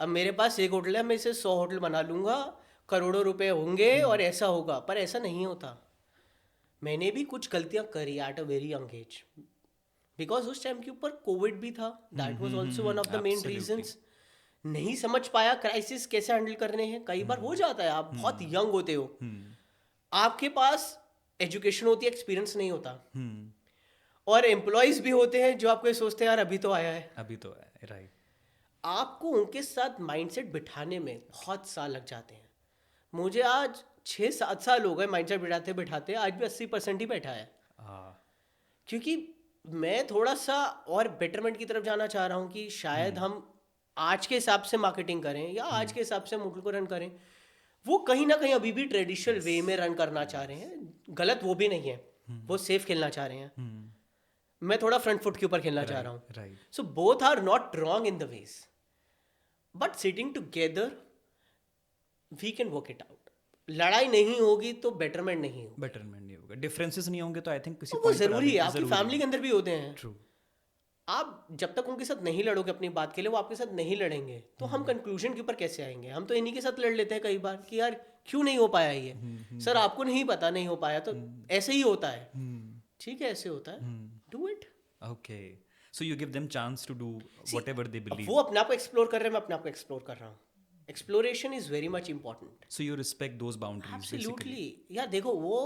अब मेरे पास एक होटल है, मैं इसे 100 होटल बना लूंगा, करोड़ों रुपए होंगे और ऐसा होगा. पर ऐसा नहीं होता. मैंने भी कुछ गलतियां करी at a very young age, because उस टाइम के ऊपर कोविड भी था. That was also one of the main reasons. नहीं समझ पाया क्राइसिस कैसे हैंडल करने हैं. कई बार हो जाता है, आप बहुत यंग होते हो, आपके पास एजुकेशन होती है, एक्सपीरियंस नहीं होता, और एम्प्लॉयज भी होते हैं जो आपको ये सोचते हैं यार अभी तो आया है, अभी तो है. राइट. आपको उनके साथ माइंडसेट बिठाने में बहुत साल लग जाते हैं. मुझे आज 6-7 साल हो गए माइंडसेट बिठाते बिठाते, आज भी 80% ही बैठा है. क्योंकि मैं थोड़ा सा और बेटरमेंट की तरफ जाना चाह रहा हूँ कि शायद हम आज के हिसाब से मार्केटिंग करें या आज के हिसाब से होटल को रन करें. वो कहीं ना कहीं अभी भी ट्रेडिशनल वे में रन करना चाह रहे हैं. गलत वो भी नहीं है, वो सेफ खेलना चाह रहे हैं. मैं थोड़ा फ्रंट फुट के ऊपर खेलना चाह रहा हूँ. Right. So both are not wrong in the ways, but sitting together we can work it out. लड़ाई नहीं होगी तो बेटरमेंट नहीं होगी. बेटरमेंट नहीं होगा, डिफरेंसेस नहीं होंगे तो आई थिंक किसी वो point पर जरूरी है. आगे आपकी जरूरी फैमिली के अंदर भी होते हैं. ट्रू. आप जब तक उनके साथ नहीं लड़ोगे अपनी बात के लिए, वो आपके साथ नहीं लड़ेंगे, तो हम कंक्लूजन के ऊपर कैसे आएंगे. हम तो इन्हीं के साथ लड़ लेते हैं कई बार कि यार क्यों नहीं हो पाया ये. सर आपको नहीं पता, नहीं हो पाया तो ऐसे ही होता है. ठीक है, ऐसे होता है, do it. Okay. So you give them chance to do whatever they believe. वो अपने आप को एक्सप्लोर कर रहे हैं, मैं अपने आप को एक्सप्लोर कर रहा हूँ. Exploration is very much important. So you respect those boundaries basically. Absolutely. यार देखो, वो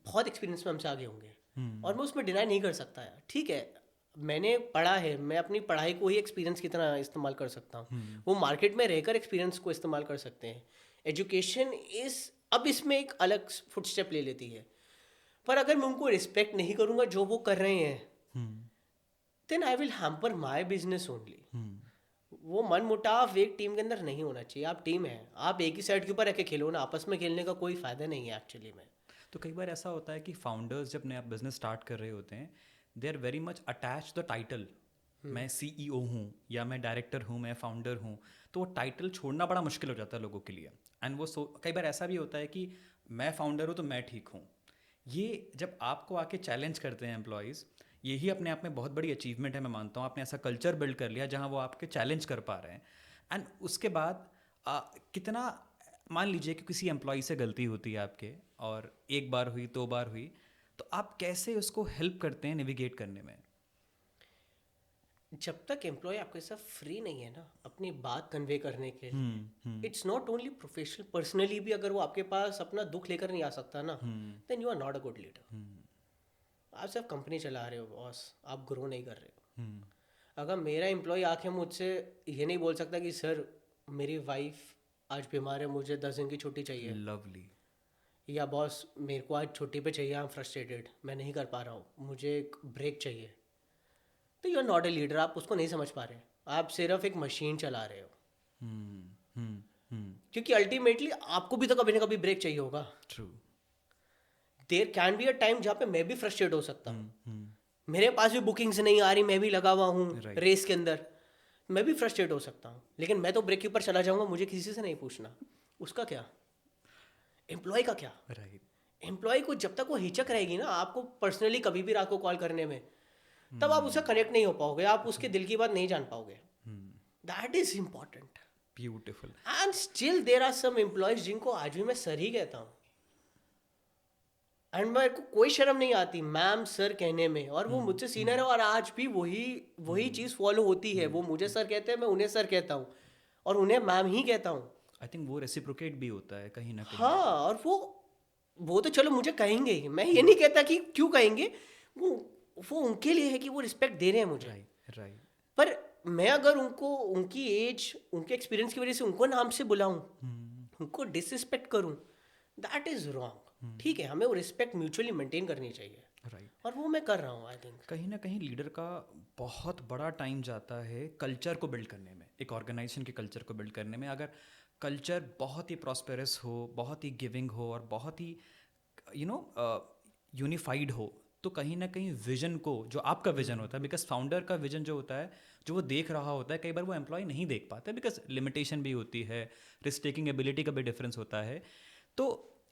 बहुत एक्सपीरियंस में हमसे आगे होंगे, और मैं उसमें डिनाई नहीं कर सकता यार. ठीक है, मैंने पढ़ा है, मैं अपनी पढ़ाई को ही एक्सपीरियंस की तरह इस्तेमाल कर सकता हूँ. वो मार्केट में रहकर एक्सपीरियंस को इस्तेमाल कर सकते हैं. एजुकेशन इज अब इसमें एक अलग फुट स्टेप ले लेती है. पर अगर मैं उनको रिस्पेक्ट नहीं करूँगा जो वो कर रहे हैं, then I will hamper my business only. वो मन मुटाव एक टीम के अंदर नहीं होना चाहिए. आप टीम है, आप एक ही साइड के ऊपर रह के खेलो ना. आपस में खेलने का कोई फायदा नहीं है एक्चुअली में. तो कई बार ऐसा होता है कि फाउंडर्स जब नया बिजनेस स्टार्ट कर रहे होते हैं, they are very much attach the title. मैं सीईओ हूँ या मैं डायरेक्टर हूँ, मैं फाउंडर हूँ, तो वो टाइटल छोड़ना बड़ा मुश्किल हो जाता है लोगों के लिए. एंड वो कई बार ऐसा भी होता है कि मैं फाउंडर हूँ तो मैं ठीक हूँ. ये जब आपको आके चैलेंज करते हैं एम्प्लॉयज़, यही अपने आप में बहुत बड़ी अचीवमेंट है. मैं मानता हूँ आपने ऐसा कल्चर बिल्ड कर लिया जहाँ वो आपके चैलेंज कर पा रहे हैं. एंड उसके बाद कितना, मान लीजिए कि किसी एम्प्लॉय से गलती होती है आपके, और एक बार हुई, 2 बार हुई, तो आप कैसे उसको हेल्प करते हैं नेविगेट करने में? जब तक एम्प्लॉय आपके साथ फ्री नहीं है ना अपनी बात कन्वे करने के लिए, it's not only professional, personally भी अगर वो आपके पास अपना दुख लेकर नहीं आ सकता ना, then you are not a good leader. आप सिर्फ कंपनी चला रहे हो बॉस, आप ग्रो नहीं कर रहे हो. अगर मेरा एम्प्लॉय आके मुझसे ये नहीं बोल सकता कि सर मेरी वाइफ आज बीमार है, मुझे 10 दिन की छुट्टी चाहिए. लवली. या बॉस मेरे को आज छुट्टी पे चाहिए, आई एम फ्रस्ट्रेटेड, मैं नहीं कर पा रहा हूँ, मुझे एक ब्रेक चाहिए. तो you are not a leader. आप उसको नहीं समझ पा रहे. आप सिर्फ एक मशीन चला रहे हो. क्योंकि अल्टीमेटली आपको भी तो कभी ना कभी ब्रेक चाहिए होगा. True. There can be a time जहाँ पे मैं भी फ्रस्ट्रेट हो सकता हूँ. मेरे पास भी बुकिंग्स नहीं आ रही, मैं भी लगा हुआ हूँ रेस के अंदर, मैं भी फ्रस्ट्रेट हो सकता हूँ. लेकिन मैं तो ब्रेक के ऊपर चला जाऊँगा, मुझे किसी से नहीं पूछना. उसका क्या? एम्प्लॉय का क्या? राइट। एम्प्लॉय को जब तक वो हिचक रहेगी ना आपको पर्सनली कभी भी रात को कॉल करने में, तब आप उससे कनेक्ट नहीं हो पाओगे, आप उसके दिल की बात नहीं जान पाओगे. That is important. Beautiful. And still there are some employees जिनको आज भी मैं सर ही कहता हूँ, एंड मेरे को कोई शर्म नहीं आती मैम सर कहने में, और वो मुझसे सीनियर है और आज भी वही चीज़ फॉलो होती है. वो मुझे सर कहते हैं, मैं उन्हें सर कहता हूँ और उन्हें मैम ही कहता हूँ. आई थिंक वो रेसिप्रोकेट भी होता है कहीं ना कहीं. हाँ, और वो तो चलो मुझे कहेंगे ही, मैं ये नहीं कहता कि क्यों कहेंगे, वो उनके लिए है कि वो रिस्पेक्ट दे रहे हैं मुझे. Right right. पर मैं अगर उनको उनकी एज उनके एक्सपीरियंस की वजह से उनको नाम से बुलाऊं, उनको डिसरिस्पेक्ट करूं, दैट इज रॉन्ग. ठीक है, हमें वो रिस्पेक्ट म्यूचुअली मेंटेन करनी चाहिए. राइट. और वो मैं कर रहा हूँ. आई थिंक कहीं ना कहीं लीडर का बहुत बड़ा टाइम जाता है कल्चर को बिल्ड करने में, एक ऑर्गेनाइजेशन के कल्चर को बिल्ड करने में. अगर कल्चर बहुत ही प्रॉस्पेरस हो, बहुत ही गिविंग हो और बहुत ही यूनिफाइड हो, तो कहीं ना कहीं विजन को, जो आपका विजन होता है, बिकॉज फाउंडर का विजन जो होता है, जो वो देख रहा होता है, कई बार वो एम्प्लॉय नहीं देख पाता है बिकॉज लिमिटेशन भी होती है, रिस्क टेकिंग एबिलिटी का भी डिफरेंस होता है. तो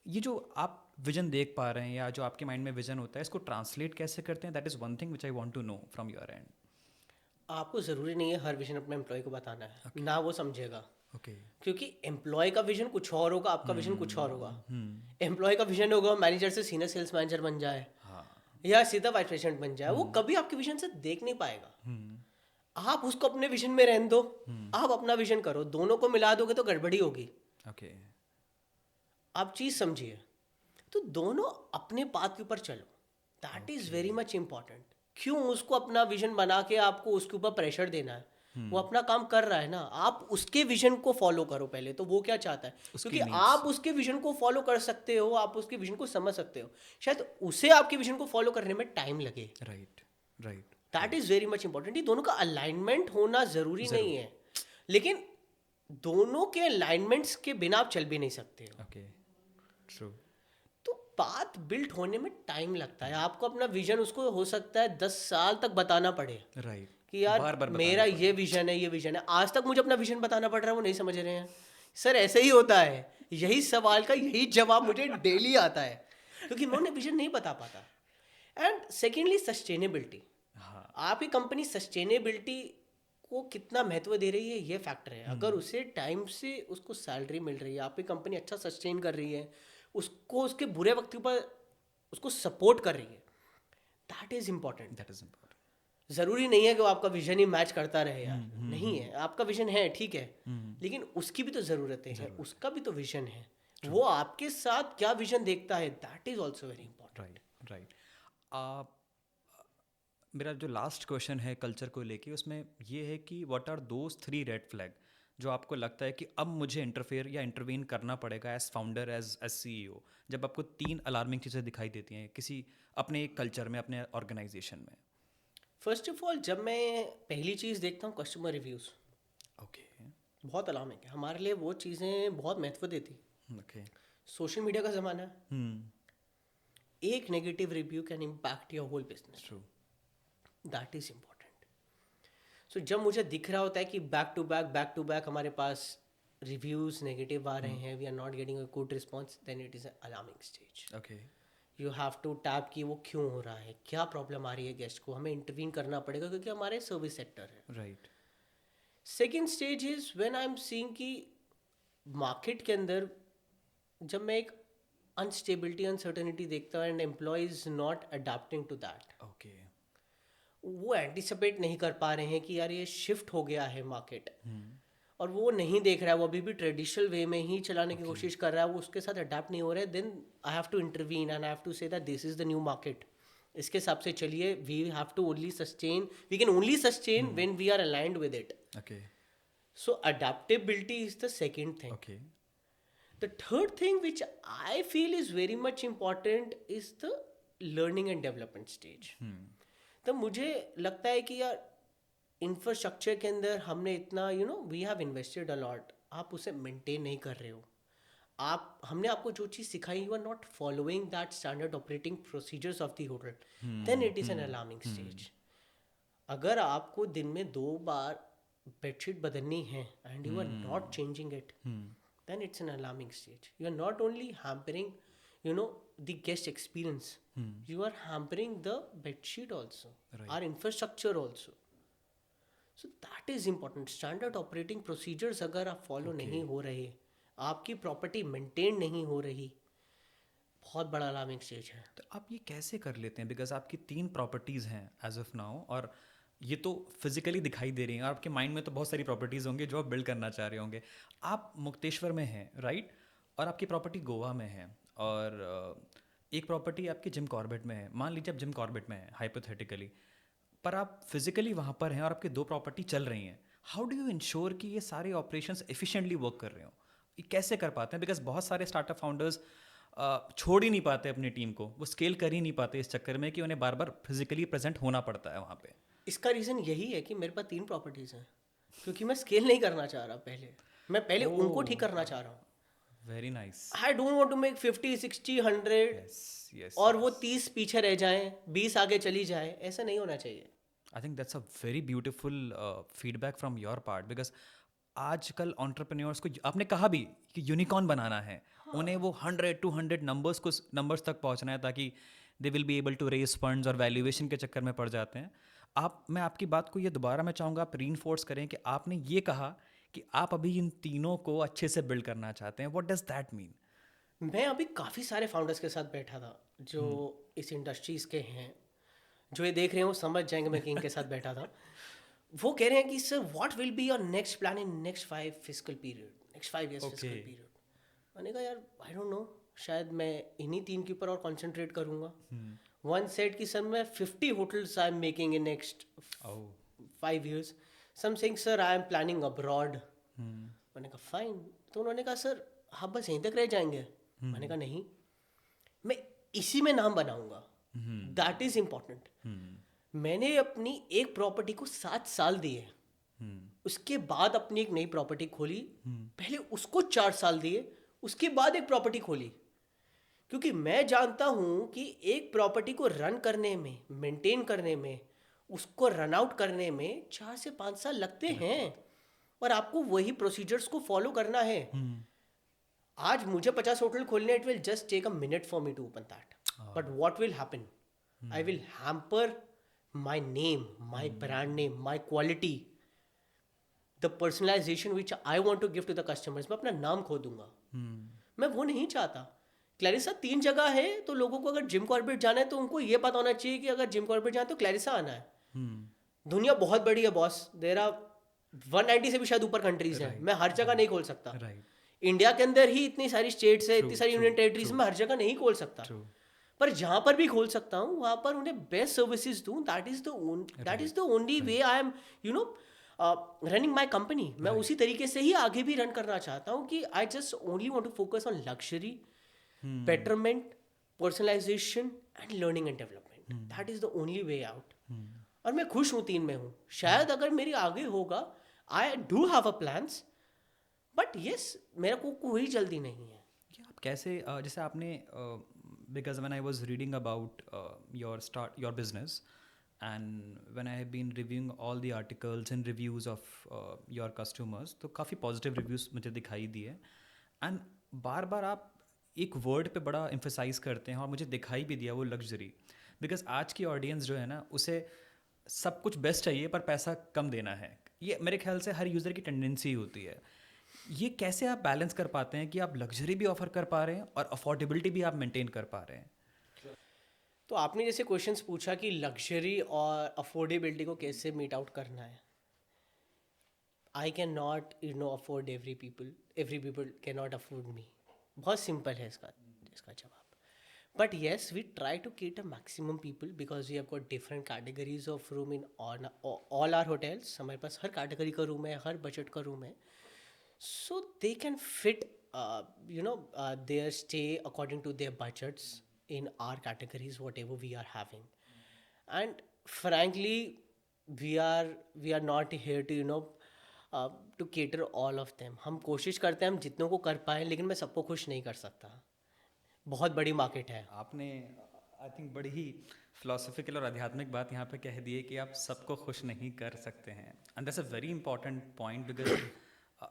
ये जो आप विजन देख पा रहे हैं या जो आपके माइंड में विजन होता है, इसको ट्रांसलेट कैसे करते हैं? That is one thing which I want to know from your end. आपको ज़रूरी नहीं है हर विजन अपने एम्प्लॉय को बताना है. ना वो समझेगा, ओके. क्योंकि एम्प्लॉय का विजन कुछ और होगा, आपका विजन कुछ और होगा. एम्प्लॉय का विजन होगा मैनेजर से सीनियर सेल्स मैनेजर बन जाए, हाँ. या सीधा वाइस प्रेसिडेंट बन जाए. वो कभी आपके विजन से देख नहीं पाएगा. आप उसको अपने विजन में रहने दो, आप अपना विजन करो, दोनों को मिला दोगे तो गड़बड़ी होगी. ओके. आप चीज समझिए. तो दोनों अपने पाथ के ऊपर चलो, that is very much important. क्यों उसको अपना विजन बना के आपको उसके ऊपर प्रेशर देना है? वो अपना काम कर रहा है ना, आप उसके विजन को फॉलो करो पहले. तो वो क्या चाहता है, क्योंकि आप उसके विजन को फॉलो कर सकते हो, आप उसके विजन को समझ सकते हो, शायद उसे आपके विजन को फॉलो करने में टाइम लगे. Right right. That is very much important. ये दोनों का अलाइनमेंट होना जरूरी नहीं है, लेकिन दोनों के अलाइनमेंट्स के बिना आप चल भी नहीं सकते हो. ओके. ट्रू. तो बात बिल्ड होने में टाइम लगता है. आपको अपना विजन उसको हो सकता है 10 साल तक बताना पड़े राइट. कि यार मेरा ये विजन है, ये विजन है. आज तक मुझे अपना विजन बताना पड़ रहा है, वो नहीं समझ रहे हैं. सर ऐसे ही होता है. यही सवाल का यही जवाब मुझे डेली आता है, क्योंकि मैं उन्हें विजन नहीं बता पाता. And secondly sustainability. आपकी कंपनी सस्टेनेबिलिटी को कितना महत्व दे रही है, ये फैक्टर है. अगर उसे टाइम से उसको सैलरी मिल रही है, आपकी कंपनी अच्छा सस्टेन कर रही है, उसको उसके बुरे वक्त पर उसको सपोर्ट कर रही है, that is important. That is important. ज़रूरी नहीं है कि वो आपका विजन ही मैच करता रहे यार. नहीं है, आपका विजन है ठीक है, लेकिन उसकी भी तो ज़रूरतें हैं, उसका भी तो विजन है. वो आपके साथ क्या विजन देखता है, that is also very important. Right right. मेरा जो लास्ट क्वेश्चन है कल्चर को लेके, उसमें ये है कि what are those 3 red flag जो आपको लगता है कि अब मुझे इंटरफेयर या इंटरवीन करना पड़ेगा एज फाउंडर, एज CEO, जब आपको 3 अलार्मिंग चीज़ें दिखाई देती हैं किसी अपने कल्चर में, अपने ऑर्गेनाइजेशन में? फर्स्ट ऑफ ऑल, जब मैं पहली चीज़ देखता हूँ कस्टमर रिव्यूज़. ओके. बहुत अलार्मिंग है हमारे लिए. वो चीज़ें बहुत महत्व देती. ओके. सोशल मीडिया का ज़माना है. एक negative review can impact your whole business. True. That is important. So जब मुझे दिख रहा होता है कि बैक टू बैक हमारे पास रिव्यूज़ नेगेटिव आ रहे हैं, we are not getting a good response, then it is a alarming stage. Okay. You have to tap कि वो क्यों हो रहा है, क्या प्रॉब्लम आ रही है गेस्ट को, हमें इंटरवीन करना पड़ेगा क्योंकि हमारे सर्विस सेक्टर है. Right. Second stage is when I am seeing कि मार्केट के अंदर जब मैं एक अनस्टेबिलिटी अनसर्टेनिटी देखता हूँ and employee is not adapting to that. Okay. वो एंटिसिपेट नहीं कर पा रहे हैं कि यार ये शिफ्ट हो गया है मार्केट, और वो नहीं देख रहा है, वो अभी भी ट्रेडिशनल वे में ही चलाने की कोशिश कर रहा है, वो उसके साथ अडाप्ट नहीं हो रहा है. Then I have to intervene and I have to say that this is the new market. इसके हिसाब से चलिए. We have to only sustain, we can only sustain when we are aligned with it. Okay. So adaptability is the second thing. Okay. The third thing which I feel is very much important is the learning and development stage. तो मुझे लगता है कि यार इंफ्रास्ट्रक्चर के अंदर हमने इतना we have invested a lot, आप उसे मेंटेन नहीं कर रहे हो. हमने आपको जो चीज़ सिखाई, you are not following that standard operating procedures of the hotel, then it is an alarming stage. अगर आपको दिन में 2 बार बेडशीट बदलनी है and you are not changing it, then it's an alarming stage. You are not only hampering, the guest experience, you are hampering the bedsheet also, Right. our infrastructure also. So that is important. Standard operating procedures अगर आप follow नहीं हो रहे, आपकी property maintain नहीं हो रही, बहुत बड़ा alarming stage है. तो आप ये कैसे कर लेते हैं? बिकॉज आपकी 3 प्रॉपर्टीज़ हैं एज ऑफ नाउ, और ये तो फिजिकली दिखाई दे रही हैं, और आपके माइंड में तो बहुत सारी प्रॉपर्टीज़ होंगे जो आप बिल्ड करना चाह रहे होंगे. आप मुक्तेश्वर में हैं, राइट? और आपकी प्रॉपर्टी गोवा में है, और एक प्रॉपर्टी आपकी जिम कॉर्बेट में है. मान लीजिए आप जिम कॉर्बेट में हैं हाइपोथेटिकली, पर आप फिजिकली वहाँ पर हैं और आपकी 2 प्रॉपर्टी चल रही हैं. हाउ डू यू इंश्योर कि ये सारे ऑपरेशंस एफिशिएंटली वर्क कर रहे हो? ये कैसे कर पाते हैं? बिकॉज बहुत सारे स्टार्टअप फाउंडर्स छोड़ ही नहीं पाते अपनी टीम को, वो स्केल कर ही नहीं पाते इस चक्कर में कि उन्हें बार बार फिजिकली प्रेजेंट होना पड़ता है वहाँ पे. इसका रीज़न यही है कि मेरे पास 3 प्रॉपर्टीज़ हैं, क्योंकि मैं स्केल नहीं करना चाह रहा मैं पहले उनको ठीक करना चाह रहा हूँ. Very nice. I don't want to make 50 60 100 yes. और वो 30 पीछे रह जाएं, 20 आगे चली जाए. ऐसा नहीं होना चाहिए. I think that's a very beautiful feedback from your part, because आजकल एंटरप्रेन्योर्स को आपने कहा भी कि यूनिकॉर्न बनाना है. उन्हें वो 100-200 नंबर्स तक पहुंचना है, ताकि they will be able to raise funds, और वैल्यूएशन के चक्कर में पड़ जाते हैं. मैं आपकी बात को ये दोबारा मैं चाहूँगा आप रीइंफोर्स करें कि आपने ये कहा कि आप अभी इन तीनों को अच्छे से बिल्ड करना चाहते हैं. What does that mean? मैं अभी काफ़ी सारे फाउंडर्स के साथ बैठा था जो इस इंडस्ट्रीज़ के हैं. जो ये देख रहे हैं वो समझ जाएंगे मैं किन के साथ बैठा था. वो कह रहे हैं कि sir what will be your next plan in next 5 physical period, next 5 years physical period. मैंने कहा यार आई डोंट नो, शायद मैं इन्हीं 3 के ऊपर और कंसंट्रेट करूंगा. वन सेड कि सर मैं 50 hotels I am making in next 5 years. Some saying sir I am planning abroad. मैंने कहा फाइन. तो उन्होंने कहा सर आप बस यहीं तक रह जाएंगे. मैंने कहा नहीं, मैं इसी में नाम बनाऊंगा. That is important. मैंने अपनी एक प्रॉपर्टी को 7 साल दिए, उसके बाद अपनी एक नई प्रॉपर्टी खोली. पहले उसको 4 साल दिए, उसके बाद एक प्रॉपर्टी खोली. क्योंकि मैं जानता हूं कि एक प्रॉपर्टी को रन करने में, मेंटेन करने में, उसको रन आउट करने में 4 से 5 साल लगते हैं, और आपको वही प्रोसीजर्स को फॉलो करना है. आज मुझे 50 होटल खोलने, it will just take a minute for me to open that. But what will happen, I will hamper my name, my brand name, my quality, the personalization which I want to give to the customers. मैं अपना नाम खो दूंगा. मैं वो नहीं चाहता. क्लैरिसा 3 जगह है, तो लोगों को अगर जिम कॉर्बेट जाना है तो उनको ये पता होना चाहिए कि अगर जिम कॉर्बेट जाना है तो क्लैरिसा आना है. दुनिया बहुत बड़ी है बॉस. देयर आर 190 से भी शायद ऊपर कंट्रीज हैं. मैं हर जगह नहीं खोल सकता. इंडिया के अंदर ही इतनी सारी स्टेट्स है, इतनी सारी यूनियन टेरिटरीज में हर जगह नहीं खोल सकता. पर जहां पर भी खोल सकता हूँ वहां पर उन्हें बेस्ट सर्विसेज दूं. That is the only way I am running my company. मैं उसी तरीके से ही आगे भी रन करना चाहता हूँ कि I just only want to focus on luxury, betterment, personalization and learning and development. That is the only way out. और मैं खुश हूँ 3 में हूँ. शायद अगर मेरी आगे होगा, I do have a plans, but yes मेरा को कोई जल्दी नहीं है. आप कैसे जैसे आपने because when I was reading about your business, and when I have been reviewing all the articles and reviews of your customers, तो काफ़ी positive reviews मुझे दिखाई दिए. and बार बार आप एक word पे बड़ा emphasize करते हैं, और मुझे दिखाई भी दिया वो luxury. because आज की audience जो है ना, उसे सब कुछ बेस्ट चाहिए पर पैसा कम देना है. ये मेरे ख्याल से हर यूज़र की टेंडेंसी होती है. ये कैसे आप बैलेंस कर पाते हैं कि आप लग्जरी भी ऑफर कर पा रहे हैं और अफोर्डेबिलिटी भी आप मेंटेन कर पा रहे हैं? तो आपने जैसे क्वेश्चंस पूछा कि लग्जरी और अफोर्डेबिलिटी को कैसे मीट आउट करना है. I can not afford every people can not afford me. बहुत सिंपल है इसका जवाब. But yes we try to cater maximum people because we have got different categories of room in all our hotels. हमारे पास हर कैटेगरी का रूम है, हर बजट का रूम है. So they can fit, their stay according to their budgets in our categories, whatever we are having. And frankly, we are not here to to cater all of them. हम कोशिश करते हैं हम जितनों को कर पाएं, लेकिन मैं सबको खुश नहीं कर सकता. बहुत बड़ी मार्केट है. आपने आई थिंक बड़ी ही फिलोसफिकल और आध्यात्मिक बात यहाँ पे कह दी है कि आप सबको खुश नहीं कर सकते हैं. And that's a very important point, because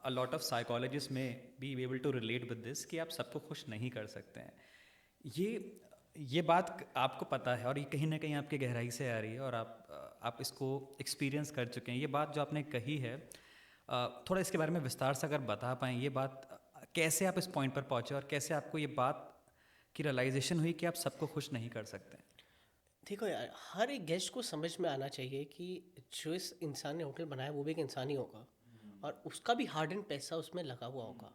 a lot of psychologists may be able to relate with this कि आप सबको खुश नहीं कर सकते हैं। ये ये बात आपको पता है और ये कहीं ना कहीं आपकी गहराई से आ रही है और आप इसको एक्सपीरियंस कर चुके हैं। ये बात जो आपने कही है, थोड़ा इसके बारे में विस्तार से अगर बता पाएँ, ये बात कैसे आप इस पॉइंट पर पहुँचे और कैसे आपको ये बात की रियलाइजेशन हुई कि आप सबको खुश नहीं कर सकते हैं? देखो यार, हर एक गेस्ट को समझ में आना चाहिए कि जो इस इंसान ने होटल बनाया वो भी एक इंसान ही होगा और उसका भी हार्ड एंड पैसा उसमें लगा हुआ होगा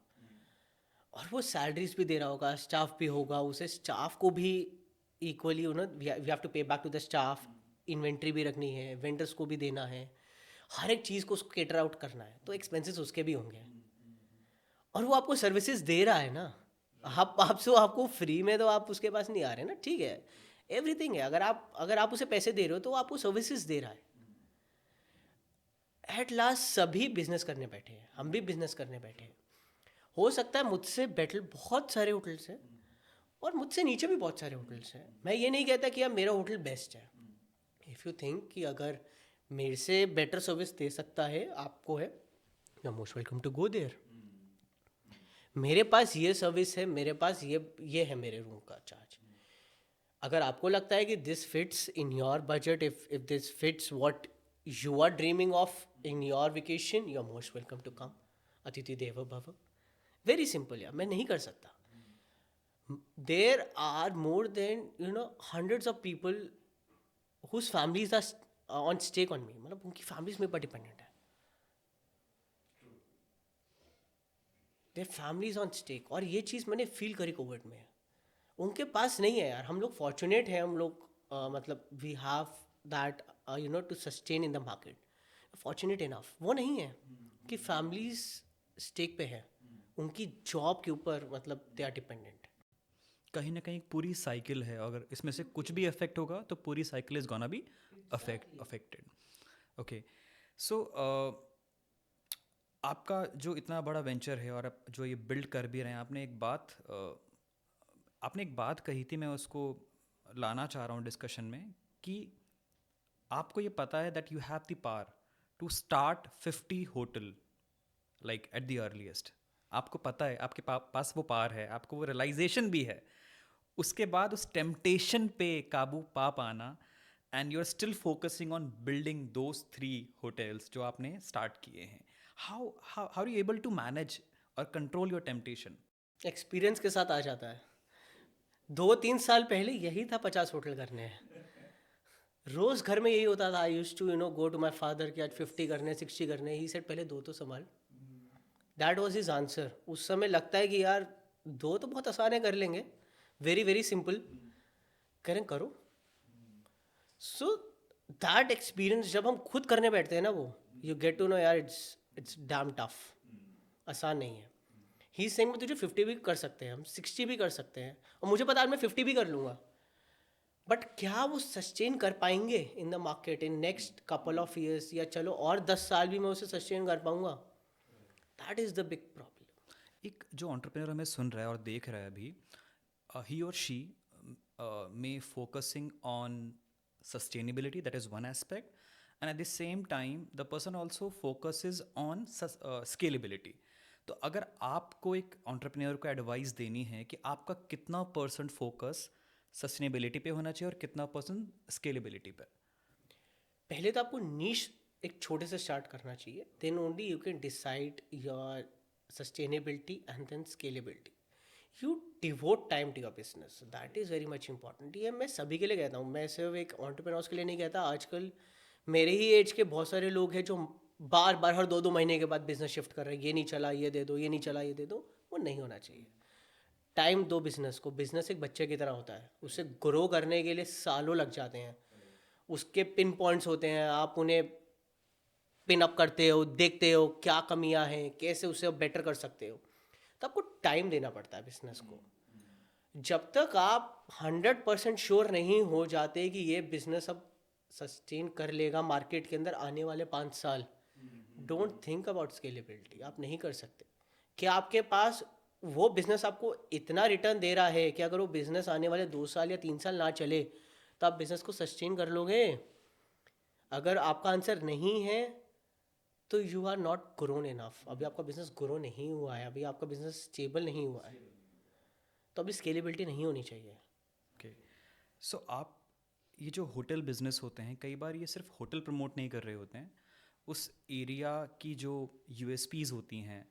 और वो सैलरीज भी दे रहा होगा, स्टाफ भी होगा, उसे स्टाफ को भी equally we have to pay back to the staff, inventory भी रखनी है, वेंडर्स को भी देना है, हर एक चीज़ को उसको केटर आउट करना है, तो एक्सपेंसेस उसके भी होंगे। और वो आपको सर्विसेज दे रहा है ना, आप आपसे आपको फ्री में तो आप उसके पास नहीं आ रहे ना, ठीक है, एवरीथिंग है। अगर आप उसे पैसे दे रहे हो तो वो आपको सर्विसेज दे रहा है। एट लास्ट सभी बिजनेस करने बैठे हैं, हम भी बिजनेस करने बैठे हैं। हो सकता है मुझसे बेटर बहुत सारे होटल्स हैं और मुझसे नीचे भी बहुत सारे होटल्स हैं। मैं ये नहीं कहता कि यार मेरा होटल बेस्ट है। इफ़ यू थिंक कि अगर मेरे से बेटर सर्विस दे सकता है आपको, है, you are most welcome to go there. मेरे पास ये सर्विस है, मेरे पास ये है मेरे रूम का चार्ज। अगर आपको लगता है कि this fits in your budget, if this fits what you are dreaming of in your vacation, you are most welcome to come. अतिथि देवो भव। वेरी सिंपल यार, मैं नहीं कर सकता। There are more than hundreds of people whose families are on stake on me, मतलब उनकी फैमिलीज मेरे पर डिपेंडेंट है। देयर फैमिलीज ऑन स्टेक, और ये चीज़ मैंने फील करी कोविड में। उनके पास नहीं है यार, हम लोग फॉर्चुनेट हैं, हम लोग मतलब we have that to sustain in the market, fortunate enough. वो नहीं है कि फैमिलीज स्टेक पे है, उनकी जॉब के ऊपर, मतलब दे आर डिपेंडेंट। कहीं ना कहीं पूरी साइकिल है, अगर इसमें से कुछ भी अफेक्ट होगा तो पूरी cycle is gonna be affected. Okay, so आपका जो इतना बड़ा वेंचर है और आप जो ये बिल्ड कर भी रहे हैं, आपने एक बात कही थी, मैं उसको लाना चाह रहा हूँ डिस्कशन में, कि आपको ये पता है that you have the power to start 50 hotel like at the earliest. आपको पता है, आपके पास वो पावर है, आपको वो रियलाइजेशन भी है। उसके बाद उस टेम्पटेशन पे काबू पा पाना, and you are still focusing on building those 3 hotels जो आपने स्टार्ट किए हैं। How how are you able to manage और कंट्रोल योर टेम्पटेशन? एक्सपीरियंस के साथ आ जाता है। 2-3 साल पहले यही था 50 होटल करने हैं। रोज़ घर में यही होता था। I use to go to my father कि आज 50 करने, 60 करने। ही सेड पहले 2 तो संभाल। That was his answer. उस समय लगता है कि यार 2 तो बहुत आसान है, कर लेंगे, वेरी वेरी सिंपल, करो। सो दैट एक्सपीरियंस जब हम खुद करने बैठते हैं ना, वो यू गेट टू नो यार इट्स डैम टफ, आसान नहीं है। ही सेइंग में तुझे 50 भी कर सकते हैं, हम 60 भी कर सकते हैं, और मुझे पता है मैं 50 भी कर लूँगा, बट क्या वो सस्टेन कर पाएंगे इन the market in next couple of years, या चलो और 10 साल भी मैं उसे सस्टेन कर पाऊंगा? That is the big problem. एक जो एंटरप्रेन्योर हमें सुन रहा है और देख रहा है अभी, he or she may focusing on sustainability, that is one aspect, and at the same time the person also focuses on scalability. तो अगर आपको एक एंटरप्रेन्योर को एडवाइस देनी है कि आपका कितना परसेंट फोकस सस्टेनेबिलिटी पे होना चाहिए और कितना परसेंट स्केलेबिलिटी पे? पहले तो आपको नीश एक छोटे से स्टार्ट करना चाहिए, then only you can decide your sustainability and then scalability. You devote time to your business, that is very much important. ये मैं सभी के लिए कहता हूँ, मैं सिर्फ एक एंटरप्रेन्योर्स के लिए नहीं कहता। आजकल मेरे ही एज के बहुत सारे लोग हैं जो बार बार हर 2-2 महीने के बाद बिजनेस शिफ्ट कर रहे हैं। ये नहीं चला ये दे दो, ये नहीं चला ये दे दो। वो नहीं होना चाहिए। टाइम दो बिजनेस को। बिजनेस एक बच्चे की तरह होता है, उसे ग्रो करने के लिए सालों लग जाते हैं। उसके पिन पॉइंट्स होते हैं, आप उन्हें पिन अप करते हो, देखते हो क्या कमियां हैं, कैसे उसे बेटर कर सकते हो। तो आपको टाइम देना पड़ता है बिजनेस को। जब तक आप 100% श्योर नहीं हो जाते कि ये बिजनेस अब सस्टेन कर लेगा मार्केट के अंदर आने वाले 5 साल, डोंट थिंक अबाउट स्केलेबिलिटी। आप नहीं कर सकते। क्या आपके पास वो बिजनेस आपको इतना रिटर्न दे रहा है कि अगर वो बिजनेस आने वाले 2 साल या 3 साल ना चले तो आप बिजनेस को सस्टेन कर लोगे? अगर आपका आंसर नहीं है तो you are not grown enough, अभी आपका बिजनेस ग्रो नहीं हुआ है, अभी आपका बिजनेस स्टेबल नहीं हुआ है, तो अभी स्केलेबिलिटी नहीं होनी चाहिए। ओके, सो आप ये जो होटल बिजनेस होते हैं कई बार ये सिर्फ होटल प्रमोट नहीं कर रहे होते हैं, उस एरिया की जो यूएसपीज़ होती हैं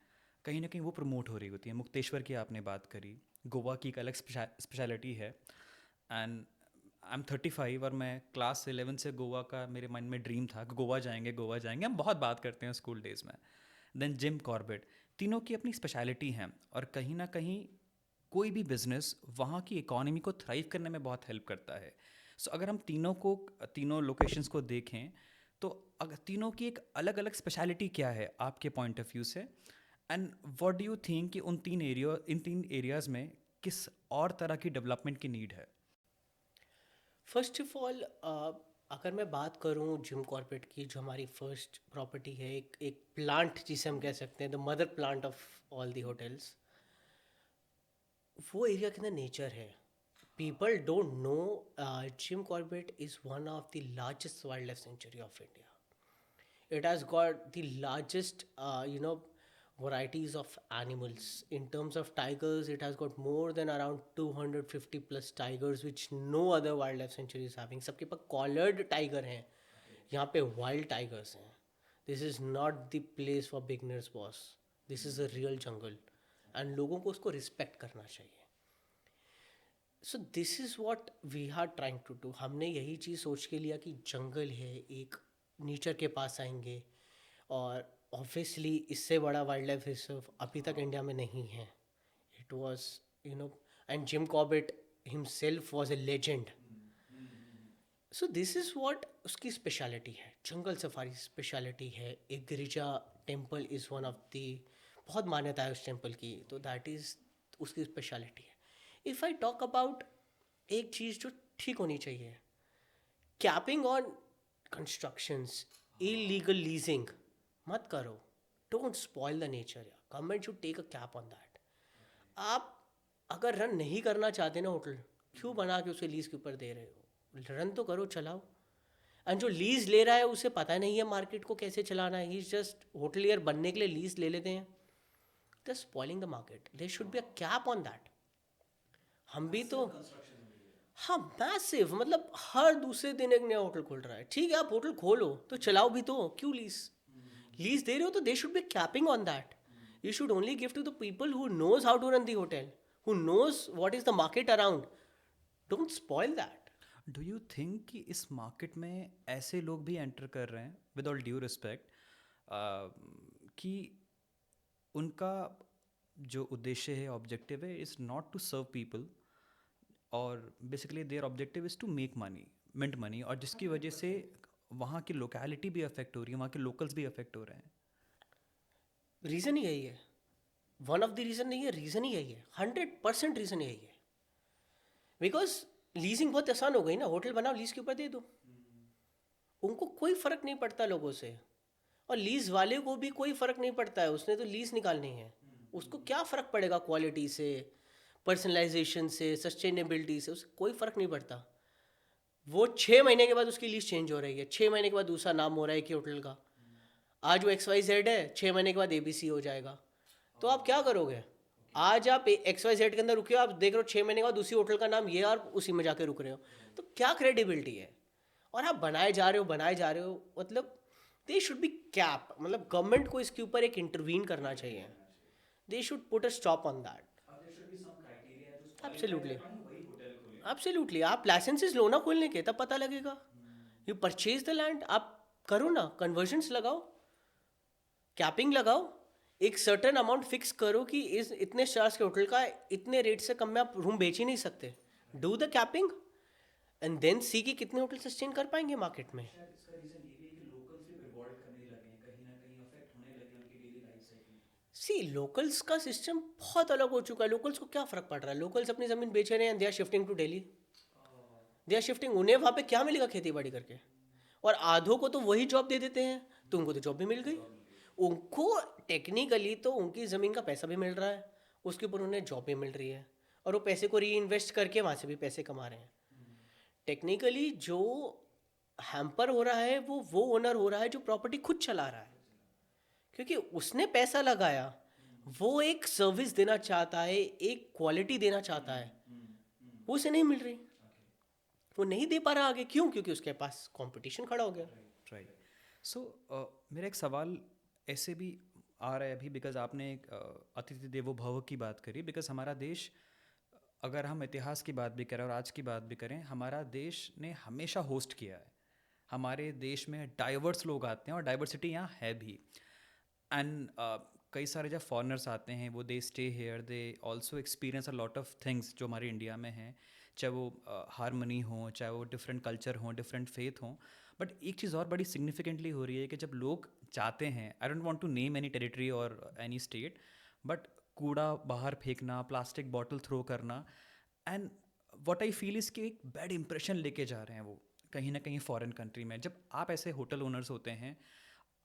कहीं ना कहीं वो प्रमोट हो रही होती हैं। मुक्तेश्वर की आपने बात करी, गोवा की एक अलग स्पेशलिटी है। एंड आई एम 35 और मैं क्लास 11 से गोवा का मेरे माइंड में ड्रीम था कि गोवा जाएंगे, गोवा जाएंगे, हम बहुत बात करते हैं स्कूल डेज़ में। देन जिम कॉर्बेट, तीनों की अपनी स्पेशलिटी हैं और कहीं ना कहीं कोई भी बिजनेस वहाँ की इकोनॉमी को थ्राइव करने में बहुत हेल्प करता है। सो अगर हम तीनों लोकेशंस को देखें तो अगर तीनों की एक अलग अलग स्पेशलिटी क्या है आपके पॉइंट ऑफ व्यू से, and what do you think कि इन तीन एरियाज़ में किस और तरह की डेवलपमेंट की नीड है? फर्स्ट ऑफ ऑल, अगर मैं बात करूं जिम कॉर्बेट की, जो हमारी फर्स्ट प्रॉपर्टी है, एक प्लांट जिसे हम कह सकते हैं the mother plant of all the hotels, वो एरिया के अंदर नेचर है। People don't know Jim Corbett is one of the largest wild life sanctuary of India. It has got the largest varieties of animals. In terms of tigers, it has got more than around 250 plus tigers, which no other wildlife sanctuary is having. सबके पास collared tiger हैं, यहाँ पे wild tigers हैं. This is not the place for beginners, boss. This is a real jungle, and लोगों को उसको respect करना चाहिए. So this is what we are trying to do. हमने यही चीज़ सोच के लिया कि जंगल है, एक नेचर के पास आएंगे, और ऑब्वियसली इससे बड़ा वाइल्ड लाइफ रिजर्व अभी तक इंडिया में नहीं है. It was and Jim Corbett himself was a legend. So this is what उसकी स्पेशलिटी है. जंगल सफारी स्पेशलिटी है. एक Girija temple is one of the, बहुत मान्यता है उस टेम्पल की, तो दैट इज़ उसकी स्पेशलिटी है. इफ़ आई टॉक अबाउट एक चीज़ जो ठीक होनी चाहिए, capping on constructions, illegal leasing मत करो. Don't spoil the nature. Government should take a cap on that. आप अगर रन नहीं करना चाहते ना होटल, क्यों बना के उसे लीज के ऊपर दे रहे हो? रन तो करो, चलाओ. एंड जो लीज ले रहा है उसे पता नहीं है मार्केट को कैसे चलाना है. ही इज जस्ट होटलियर बनने के लिए लीज ले लेते हैं. They are spoiling the market. There should be a cap on that. हम भी तो, हाँ, मैसिव, मतलब हर दूसरे दिन एक नया होटल खुल रहा है. ठीक है, आप होटल खोलो तो चलाओ भी तो. क्यों लीज दे रहे हो? तो they should be capping on that. You should only give to the people who knows how to run the hotel, who knows what is the market around. Don't spoil that. Do you think कि इस मार्केट में ऐसे लोग भी एंटर कर रहे हैं, विद ऑल ड्यू रिस्पेक्ट, कि उनका जो उद्देश्य है, ऑब्जेक्टिव है, is not to serve people, और basically their objective is to make money, mint money, और जिसकी वजह से वहाँ की लोकेलिटी भी अफेक्ट हो रही है, वहाँ के लोकल्स भी अफेक्ट हो रहे हैं? रीज़न ही यही है. वन ऑफ द रीज़न नहीं है, रीज़न ही यही है. 100% रीज़न यही है. बिकॉज लीजिंग बहुत आसान हो गई ना. होटल बनाओ, लीज के ऊपर दे दो. उनको कोई फ़र्क नहीं पड़ता लोगों से, और लीज वाले को भी कोई फ़र्क नहीं पड़ता है. उसने तो लीज निकालनी है. उसको क्या फ़र्क पड़ेगा क्वालिटी से, पर्सनलाइजेशन से, सस्टेनेबिलिटी से? उससे कोई फ़र्क नहीं पड़ता. वो 6 महीने के बाद उसकी लीज चेंज हो रही है. 6 महीने के बाद दूसरा नाम हो रहा है कि होटल का. आज वो XYZ है, 6 महीने के बाद ABC हो जाएगा. तो आप क्या करोगे? आज आप XYZ के अंदर रुके हो, आप देख रहे हो 6 महीने के बाद दूसरी होटल का नाम ये, और उसी में जाके रुक रहे हो. तो क्या क्रेडिबिलिटी है? और आप बनाए जा रहे हो. मतलब दे शुड बी कैप. मतलब गवर्नमेंट को इसके ऊपर एक इंटरवीन करना चाहिए. They should put a stop on that. Absolutely, absolutely. आप लाइसेंसेस लो ना खोलने के, तब पता लगेगा. यू परचेज द लैंड, आप करो ना, कन्वर्जन्स लगाओ, कैपिंग लगाओ, एक सर्टन अमाउंट फिक्स करो कि इस इतने स्टार्स के होटल का इतने रेट से कम में आप रूम बेच ही नहीं सकते. Do the capping and then see कि कितने होटल सस्टेन कर पाएंगे मार्केट में. शायद इसका रीज़न ये भी है कि लोकल्स भी रिवॉल्ट करने लगे हैं, कहीं ना कहीं अफेक्ट होने लगे हैं उनकी डेली लाइफ से भी. सी, लोकल्स का सिस्टम बहुत अलग हो चुका है. लोकल्स को क्या फ़र्क पड़ रहा है? लोकल्स अपनी ज़मीन बेच रहे हैं, they are shifting to Delhi. They are shifting. उन्हें वहाँ पे क्या मिलेगा खेती बाड़ी करके? और आधों को तो वही जॉब दे देते हैं, तो उनको तो जॉब भी मिल गई. उनको टेक्निकली तो उनकी ज़मीन का पैसा भी मिल रहा है, उसके ऊपर उन्हें जॉब भी मिल रही है, और वो पैसे को री इन्वेस्ट करके वहाँ से भी पैसे कमा रहे हैं. टेक्निकली जो हैम्पर हो रहा है वो ओनर हो रहा है जो प्रॉपर्टी खुद चला रहा है. क्योंकि उसने पैसा लगाया, वो एक सर्विस देना चाहता है, एक क्वालिटी देना चाहता है, वो उसे नहीं मिल रही, वो नहीं दे पा रहा आगे। क्यों? क्योंकि उसके पास कंपटीशन खड़ा हो गया। राइट। सो मेरा एक सवाल ऐसे भी आ रहा है अभी, बिकॉज आपने एक अतिथि देवो भव की बात करी। बिकॉज हमारा देश, अगर हम इतिहास की बात भी करें और आज की बात भी करें, हमारा देश ने हमेशा होस्ट किया है। हमारे देश में डाइवर्स लोग आते हैं और डाइवर्सिटी यहाँ है भी। एंड कई सारे जब फॉरेनर्स आते हैं, वो they stay here, they also experience a lot of things जो हमारे इंडिया में हैं, चाहे वो हारमनी हो, चाहे वो डिफरेंट कल्चर हों, डिफरेंट फेथ हों। बट एक चीज़ और बड़ी सिग्निफिकेंटली हो रही है कि जब लोग चाहते हैं, I don't want to name any territory और एनी स्टेट, बट कूड़ा बाहर फेंकना, प्लास्टिक बॉटल थ्रो करना, and what I feel is कि एक बैड इंप्रेशन लेके जा रहे हैं वो कहीं ना कहीं फॉरेन कंट्री में। जब आप ऐसे होटल ओनर्स होते हैं,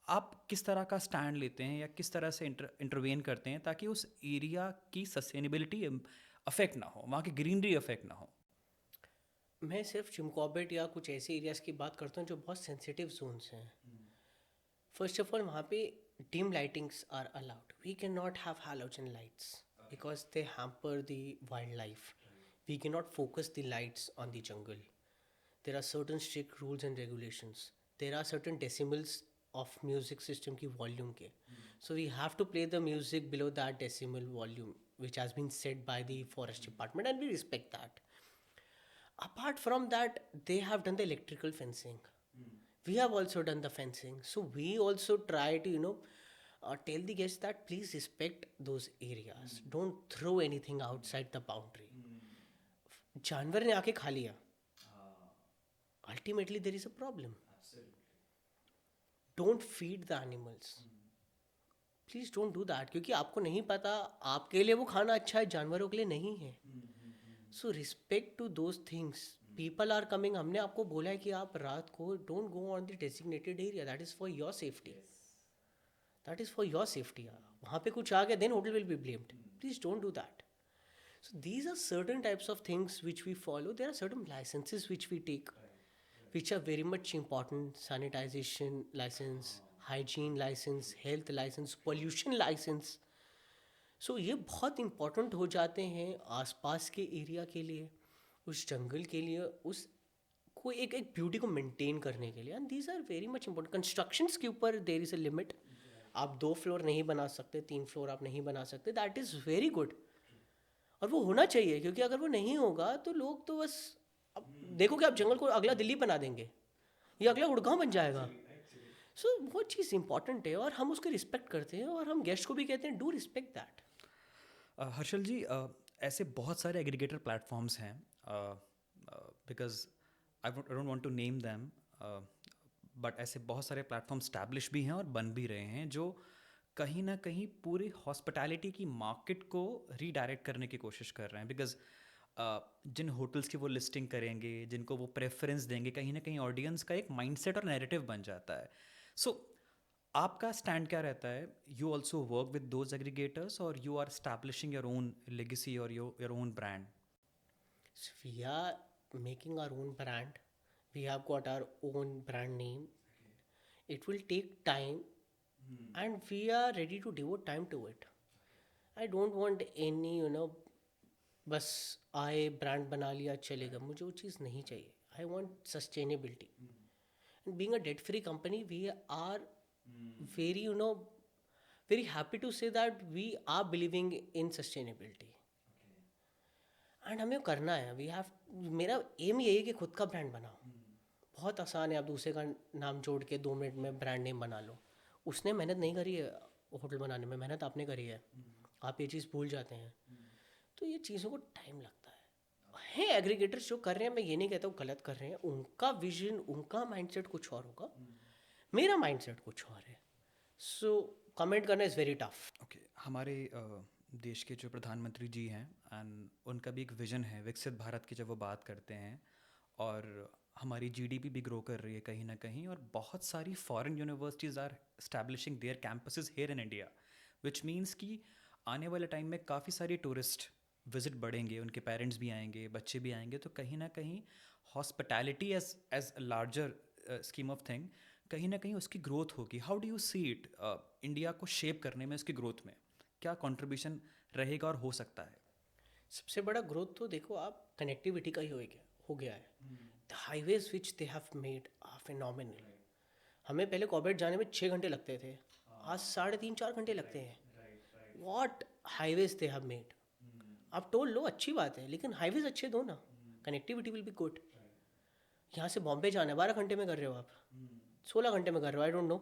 आप किस तरह का स्टैंड लेते हैं या किस तरह से इंटरवेन करते हैं ताकि उस एरिया की सस्टेनेबिलिटी अफेक्ट ना हो, वहाँ की ग्रीनरी अफेक्ट ना हो? मैं सिर्फ चिमकॉबेट या कुछ ऐसे एरियाज की बात करता हूँ जो बहुत सेंसिटिव जोन्स हैं। फर्स्ट ऑफ ऑल, वहाँ पे dim lightings are allowed. We cannot have halogen lights because they hamper the wildlife. We cannot focus the lights on the jungle. There are certain strict rules and regulations. There are certain decibels of music system की volume के. So we have to play the music below that decimal volume which has been set by the forest department, and we respect that. Apart from that, they have done the electrical fencing. We have also done the fencing. So we also try to, tell the guests that please respect those areas. Don't throw anything outside the boundary. जानवर ने आके खा लिया, ultimately there is a problem. Don't feed the animals. Please don't do that, क्योंकि आपको नहीं पता आपके लिए वो खाना अच्छा है, जानवरों के लिए नहीं है. So respect to those things. People are coming. हमने आपको बोला है कि आप रात को don't go on the designated area. That is for your safety. That is for your safety. वहाँ पे कुछ आ गया, then hotel will be blamed. Please don't do that. So these are certain types of things which we follow. There are certain licenses which we take, which are very much important. Sanitization license, hygiene license, health license, pollution license. So ये बहुत important हो जाते हैं आसपास के एरिया के लिए, उस जंगल के लिए, उस को एक ब्यूटी को मेंटेन करने के लिए. And these are very much important. Constructions के ऊपर देर इज़ अ लिमिट. आप 2 फ्लोर नहीं बना सकते, 3 फ्लोर आप नहीं बना सकते. That is very good. और वो होना चाहिए, क्योंकि अगर वो नहीं होगा तो लोग तो बस, अब देखो कि आप जंगल को अगला दिल्ली बना देंगे, ये अगला गुड़गांव बन जाएगा. सो वो चीज़ इंपॉर्टेंट है और हम उसको रिस्पेक्ट करते हैं, और हम गेस्ट को भी कहते हैं do respect that. Harshal ji, ऐसे बहुत सारे एग्रीगेटर प्लेटफॉर्म्स हैं, because I don't want to name them, but ऐसे बहुत सारे प्लेटफॉर्म स्टैब्लिश भी हैं और बन भी रहे हैं, जो कहीं ना कहीं पूरी हॉस्पिटैलिटी की मार्केट को रीडायरेक्ट करने की कोशिश कर रहे हैं. बिकॉज जिन होटल्स की वो लिस्टिंग करेंगे, जिनको वो प्रेफरेंस देंगे, कहीं ना कहीं ऑडियंस का एक माइंडसेट और नैरेटिव बन जाता है. सो आपका स्टैंड क्या रहता है? You also work with those aggregators और you are establishing your own legacy और your own brand? So we are making our own brand. We have got our own brand name. It will take time, and we are ready to devote time to it. I don't want any, बस आए ब्रांड बना लिया चलेगा, मुझे वो चीज़ नहीं चाहिए. I want sustainability. And being a debt free company, we are very, very happy to say that we are believing in sustainability. And हमें करना है. वी हैव, मेरा एम यही है कि खुद का ब्रांड बनाओ. बहुत आसान है, आप दूसरे का नाम जोड़ के 2 मिनट में ब्रांड नेम बना लो. उसने मेहनत नहीं करी है होटल बनाने में, मेहनत आपने करी है. आप ये चीज़ भूल जाते हैं. तो ये चीज़ों को टाइम लगता है एग्रीगेटर्स जो कर रहे हैं, मैं ये नहीं कहता हूँ गलत कर रहे हैं. उनका विजन, उनका माइंडसेट कुछ और होगा, मेरा माइंडसेट कुछ और है. सो कमेंट करना इज़ वेरी टफ. ओके, हमारे देश के जो प्रधानमंत्री जी हैं, एंड उनका भी एक विजन है विकसित भारत की, जब वो बात करते हैं, और हमारी जीडीपी भी ग्रो कर रही है कहीं ना कहीं, और बहुत सारी foreign universities are establishing their campuses here in India, which means कि आने वाले टाइम में काफ़ी सारी टूरिस्ट विजिट बढ़ेंगे, उनके पेरेंट्स भी आएंगे, बच्चे भी आएंगे. तो कहीं ना कहीं hospitality as larger scheme of thing कहीं ना कहीं उसकी ग्रोथ होगी. How do you see it, India को शेप करने में, उसकी ग्रोथ में क्या कंट्रीब्यूशन रहेगा और हो सकता है? सबसे बड़ा ग्रोथ तो देखो आप कनेक्टिविटी का ही हो गया है. The highways which they have made are phenomenal. हमें पहले कॉर्बेट जाने में 6 घंटे लगते थे, आज 3.5-4 घंटे लगते हैं. What highways they have made. आप टोल लो, अच्छी बात है, लेकिन हाईवेज अच्छे दो ना. Connectivity will be good. यहाँ से बॉम्बे जाना है 12 घंटे में कर रहे हो आप, 16 घंटे में कर रहे हो, आई डोंट नो,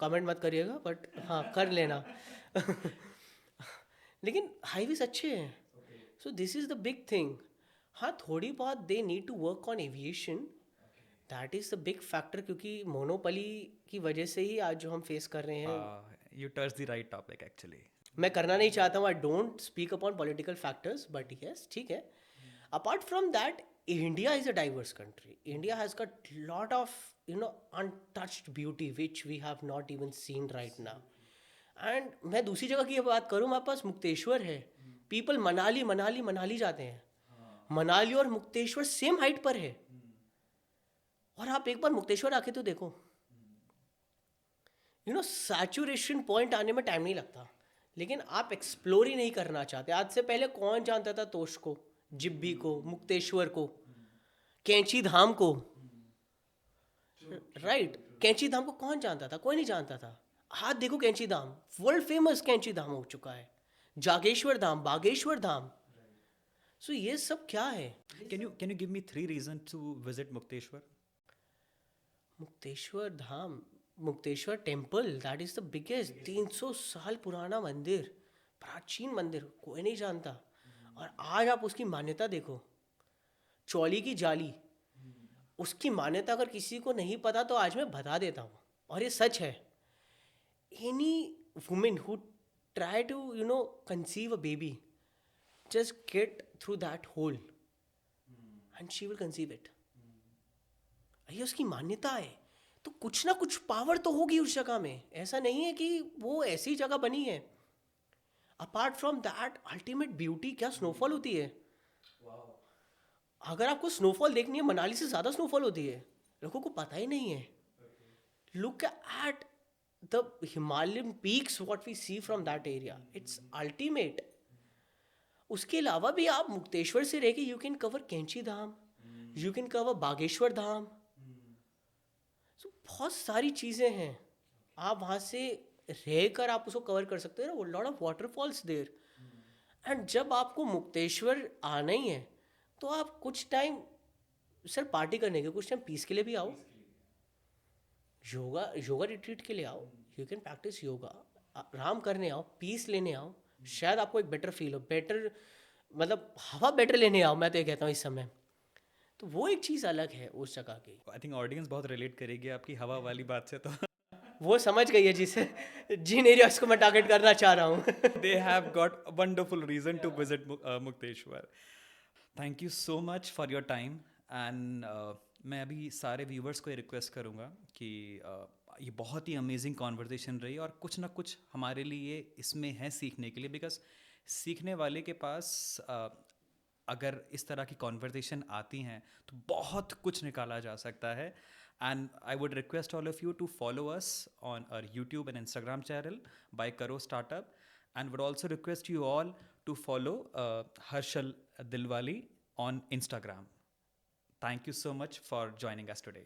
कमेंट मत करिएगा, बट हाँ कर लेना. लेकिन हाईवेज अच्छे हैं. So this is the big thing. हाँ थोड़ी बहुत they need to work on aviation, that is the big factor, क्योंकि मोनोपली की वजह से ही आज जो हम फेस कर रहे हैं. You touch the right topic actually. मैं करना नहीं चाहता हूँ, I don't speak upon political factors, but yes ठीक है. Apart from that, India is a diverse country. India has got lot of untouched beauty which we have not even seen right now. And मैं दूसरी जगह की बात करूँ, हमारे पास मुक्तेश्वर है. पीपल मनाली मनाली मनाली जाते हैं. मनाली और मुक्तेश्वर सेम हाइट पर है. और आप एक बार मुक्तेश्वर आके तो देखो, सैचुरेशन पॉइंट आने में टाइम नहीं लगता, लेकिन आप एक्सप्लोर ही नहीं करना चाहते. आज से पहले कौन जानता था तोश को, जिब्बी को, मुक्तेश्वर को, कैंची धाम को, राइट? कैंची धाम को कौन जानता था? कोई नहीं जानता था. आज देखो कैंची धाम वर्ल्ड फेमस कैंची धाम हो चुका है. जागेश्वर धाम, बागेश्वर धाम. सो ये सब क्या है? Can you give me 3 reasons to visit Mukteshwar? Mukteshwar Dham, Mukteshwar temple, that is the biggest. 300 साल पुराना मंदिर, प्राचीन मंदिर, कोई नहीं जानता. और आज आप उसकी मान्यता देखो. चौली की जाली, उसकी मान्यता अगर किसी को नहीं पता तो आज मैं बता देता हूँ, और ये सच है. Any women who try to conceive a baby, just get through that hole and she will conceive it. ये उसकी मान्यता है. तो कुछ ना कुछ पावर तो होगी उस जगह में. ऐसा नहीं है कि वो ऐसी जगह बनी है. Apart from that ultimate beauty, क्या स्नोफॉल होती है. अगर आपको स्नोफॉल देखनी है, मनाली से ज़्यादा स्नोफॉल होती है. लोगों को पता ही नहीं है. Look at the Himalayan peaks, what we see from that area, it's ultimate. उसके अलावा भी आप मुक्तेश्वर से रह के you can cover Kainchi Dham, you can cover Bageshwar Dham. so, बहुत सारी चीज़ें हैं. आप वहाँ से रहकर आप उसको कवर कर सकते हो. Lot of waterfalls there. And जब आपको मुक्तेश्वर आना ही है तो आप कुछ टाइम सिर्फ पार्टी करने के, कुछ टाइम पीस के लिए भी आओ. योगा रिट्रीट के लिए आओ. You can practice yoga. आराम करने आओ, पीस लेने आओ. शायद आपको एक बेटर फील हो, बेटर मतलब हवा बेटर लेने आओ. मैं तो ये कहता हूँ इस समय. तो वो एक चीज़ अलग है उस जगह की. आई थिंक ऑडियंस बहुत रिलेट करेगी आपकी हवा वाली बात से. तो वो समझ गई है जिसे, जिन एरियाज को मैं टारगेट करना चाह रहा हूँ. they have got a wonderful reason to visit Mukteshwar. Thank you so much for your time. And मैं अभी सारे व्यूवर्स को ये रिक्वेस्ट करूँगा कि ये बहुत ही अमेजिंग कॉन्वर्जेसन रही, और कुछ ना कुछ हमारे लिए इसमें है सीखने के लिए. बिकॉज सीखने वाले के पास अगर इस तरह की कॉन्वर्जेसन आती हैं तो बहुत कुछ निकाला जा सकता है. And I would request all of you to follow us on our YouTube and Instagram channel by Karo Startup, and would also request you all to follow Harshal Dilwali on Instagram. Thank you so much for joining us today.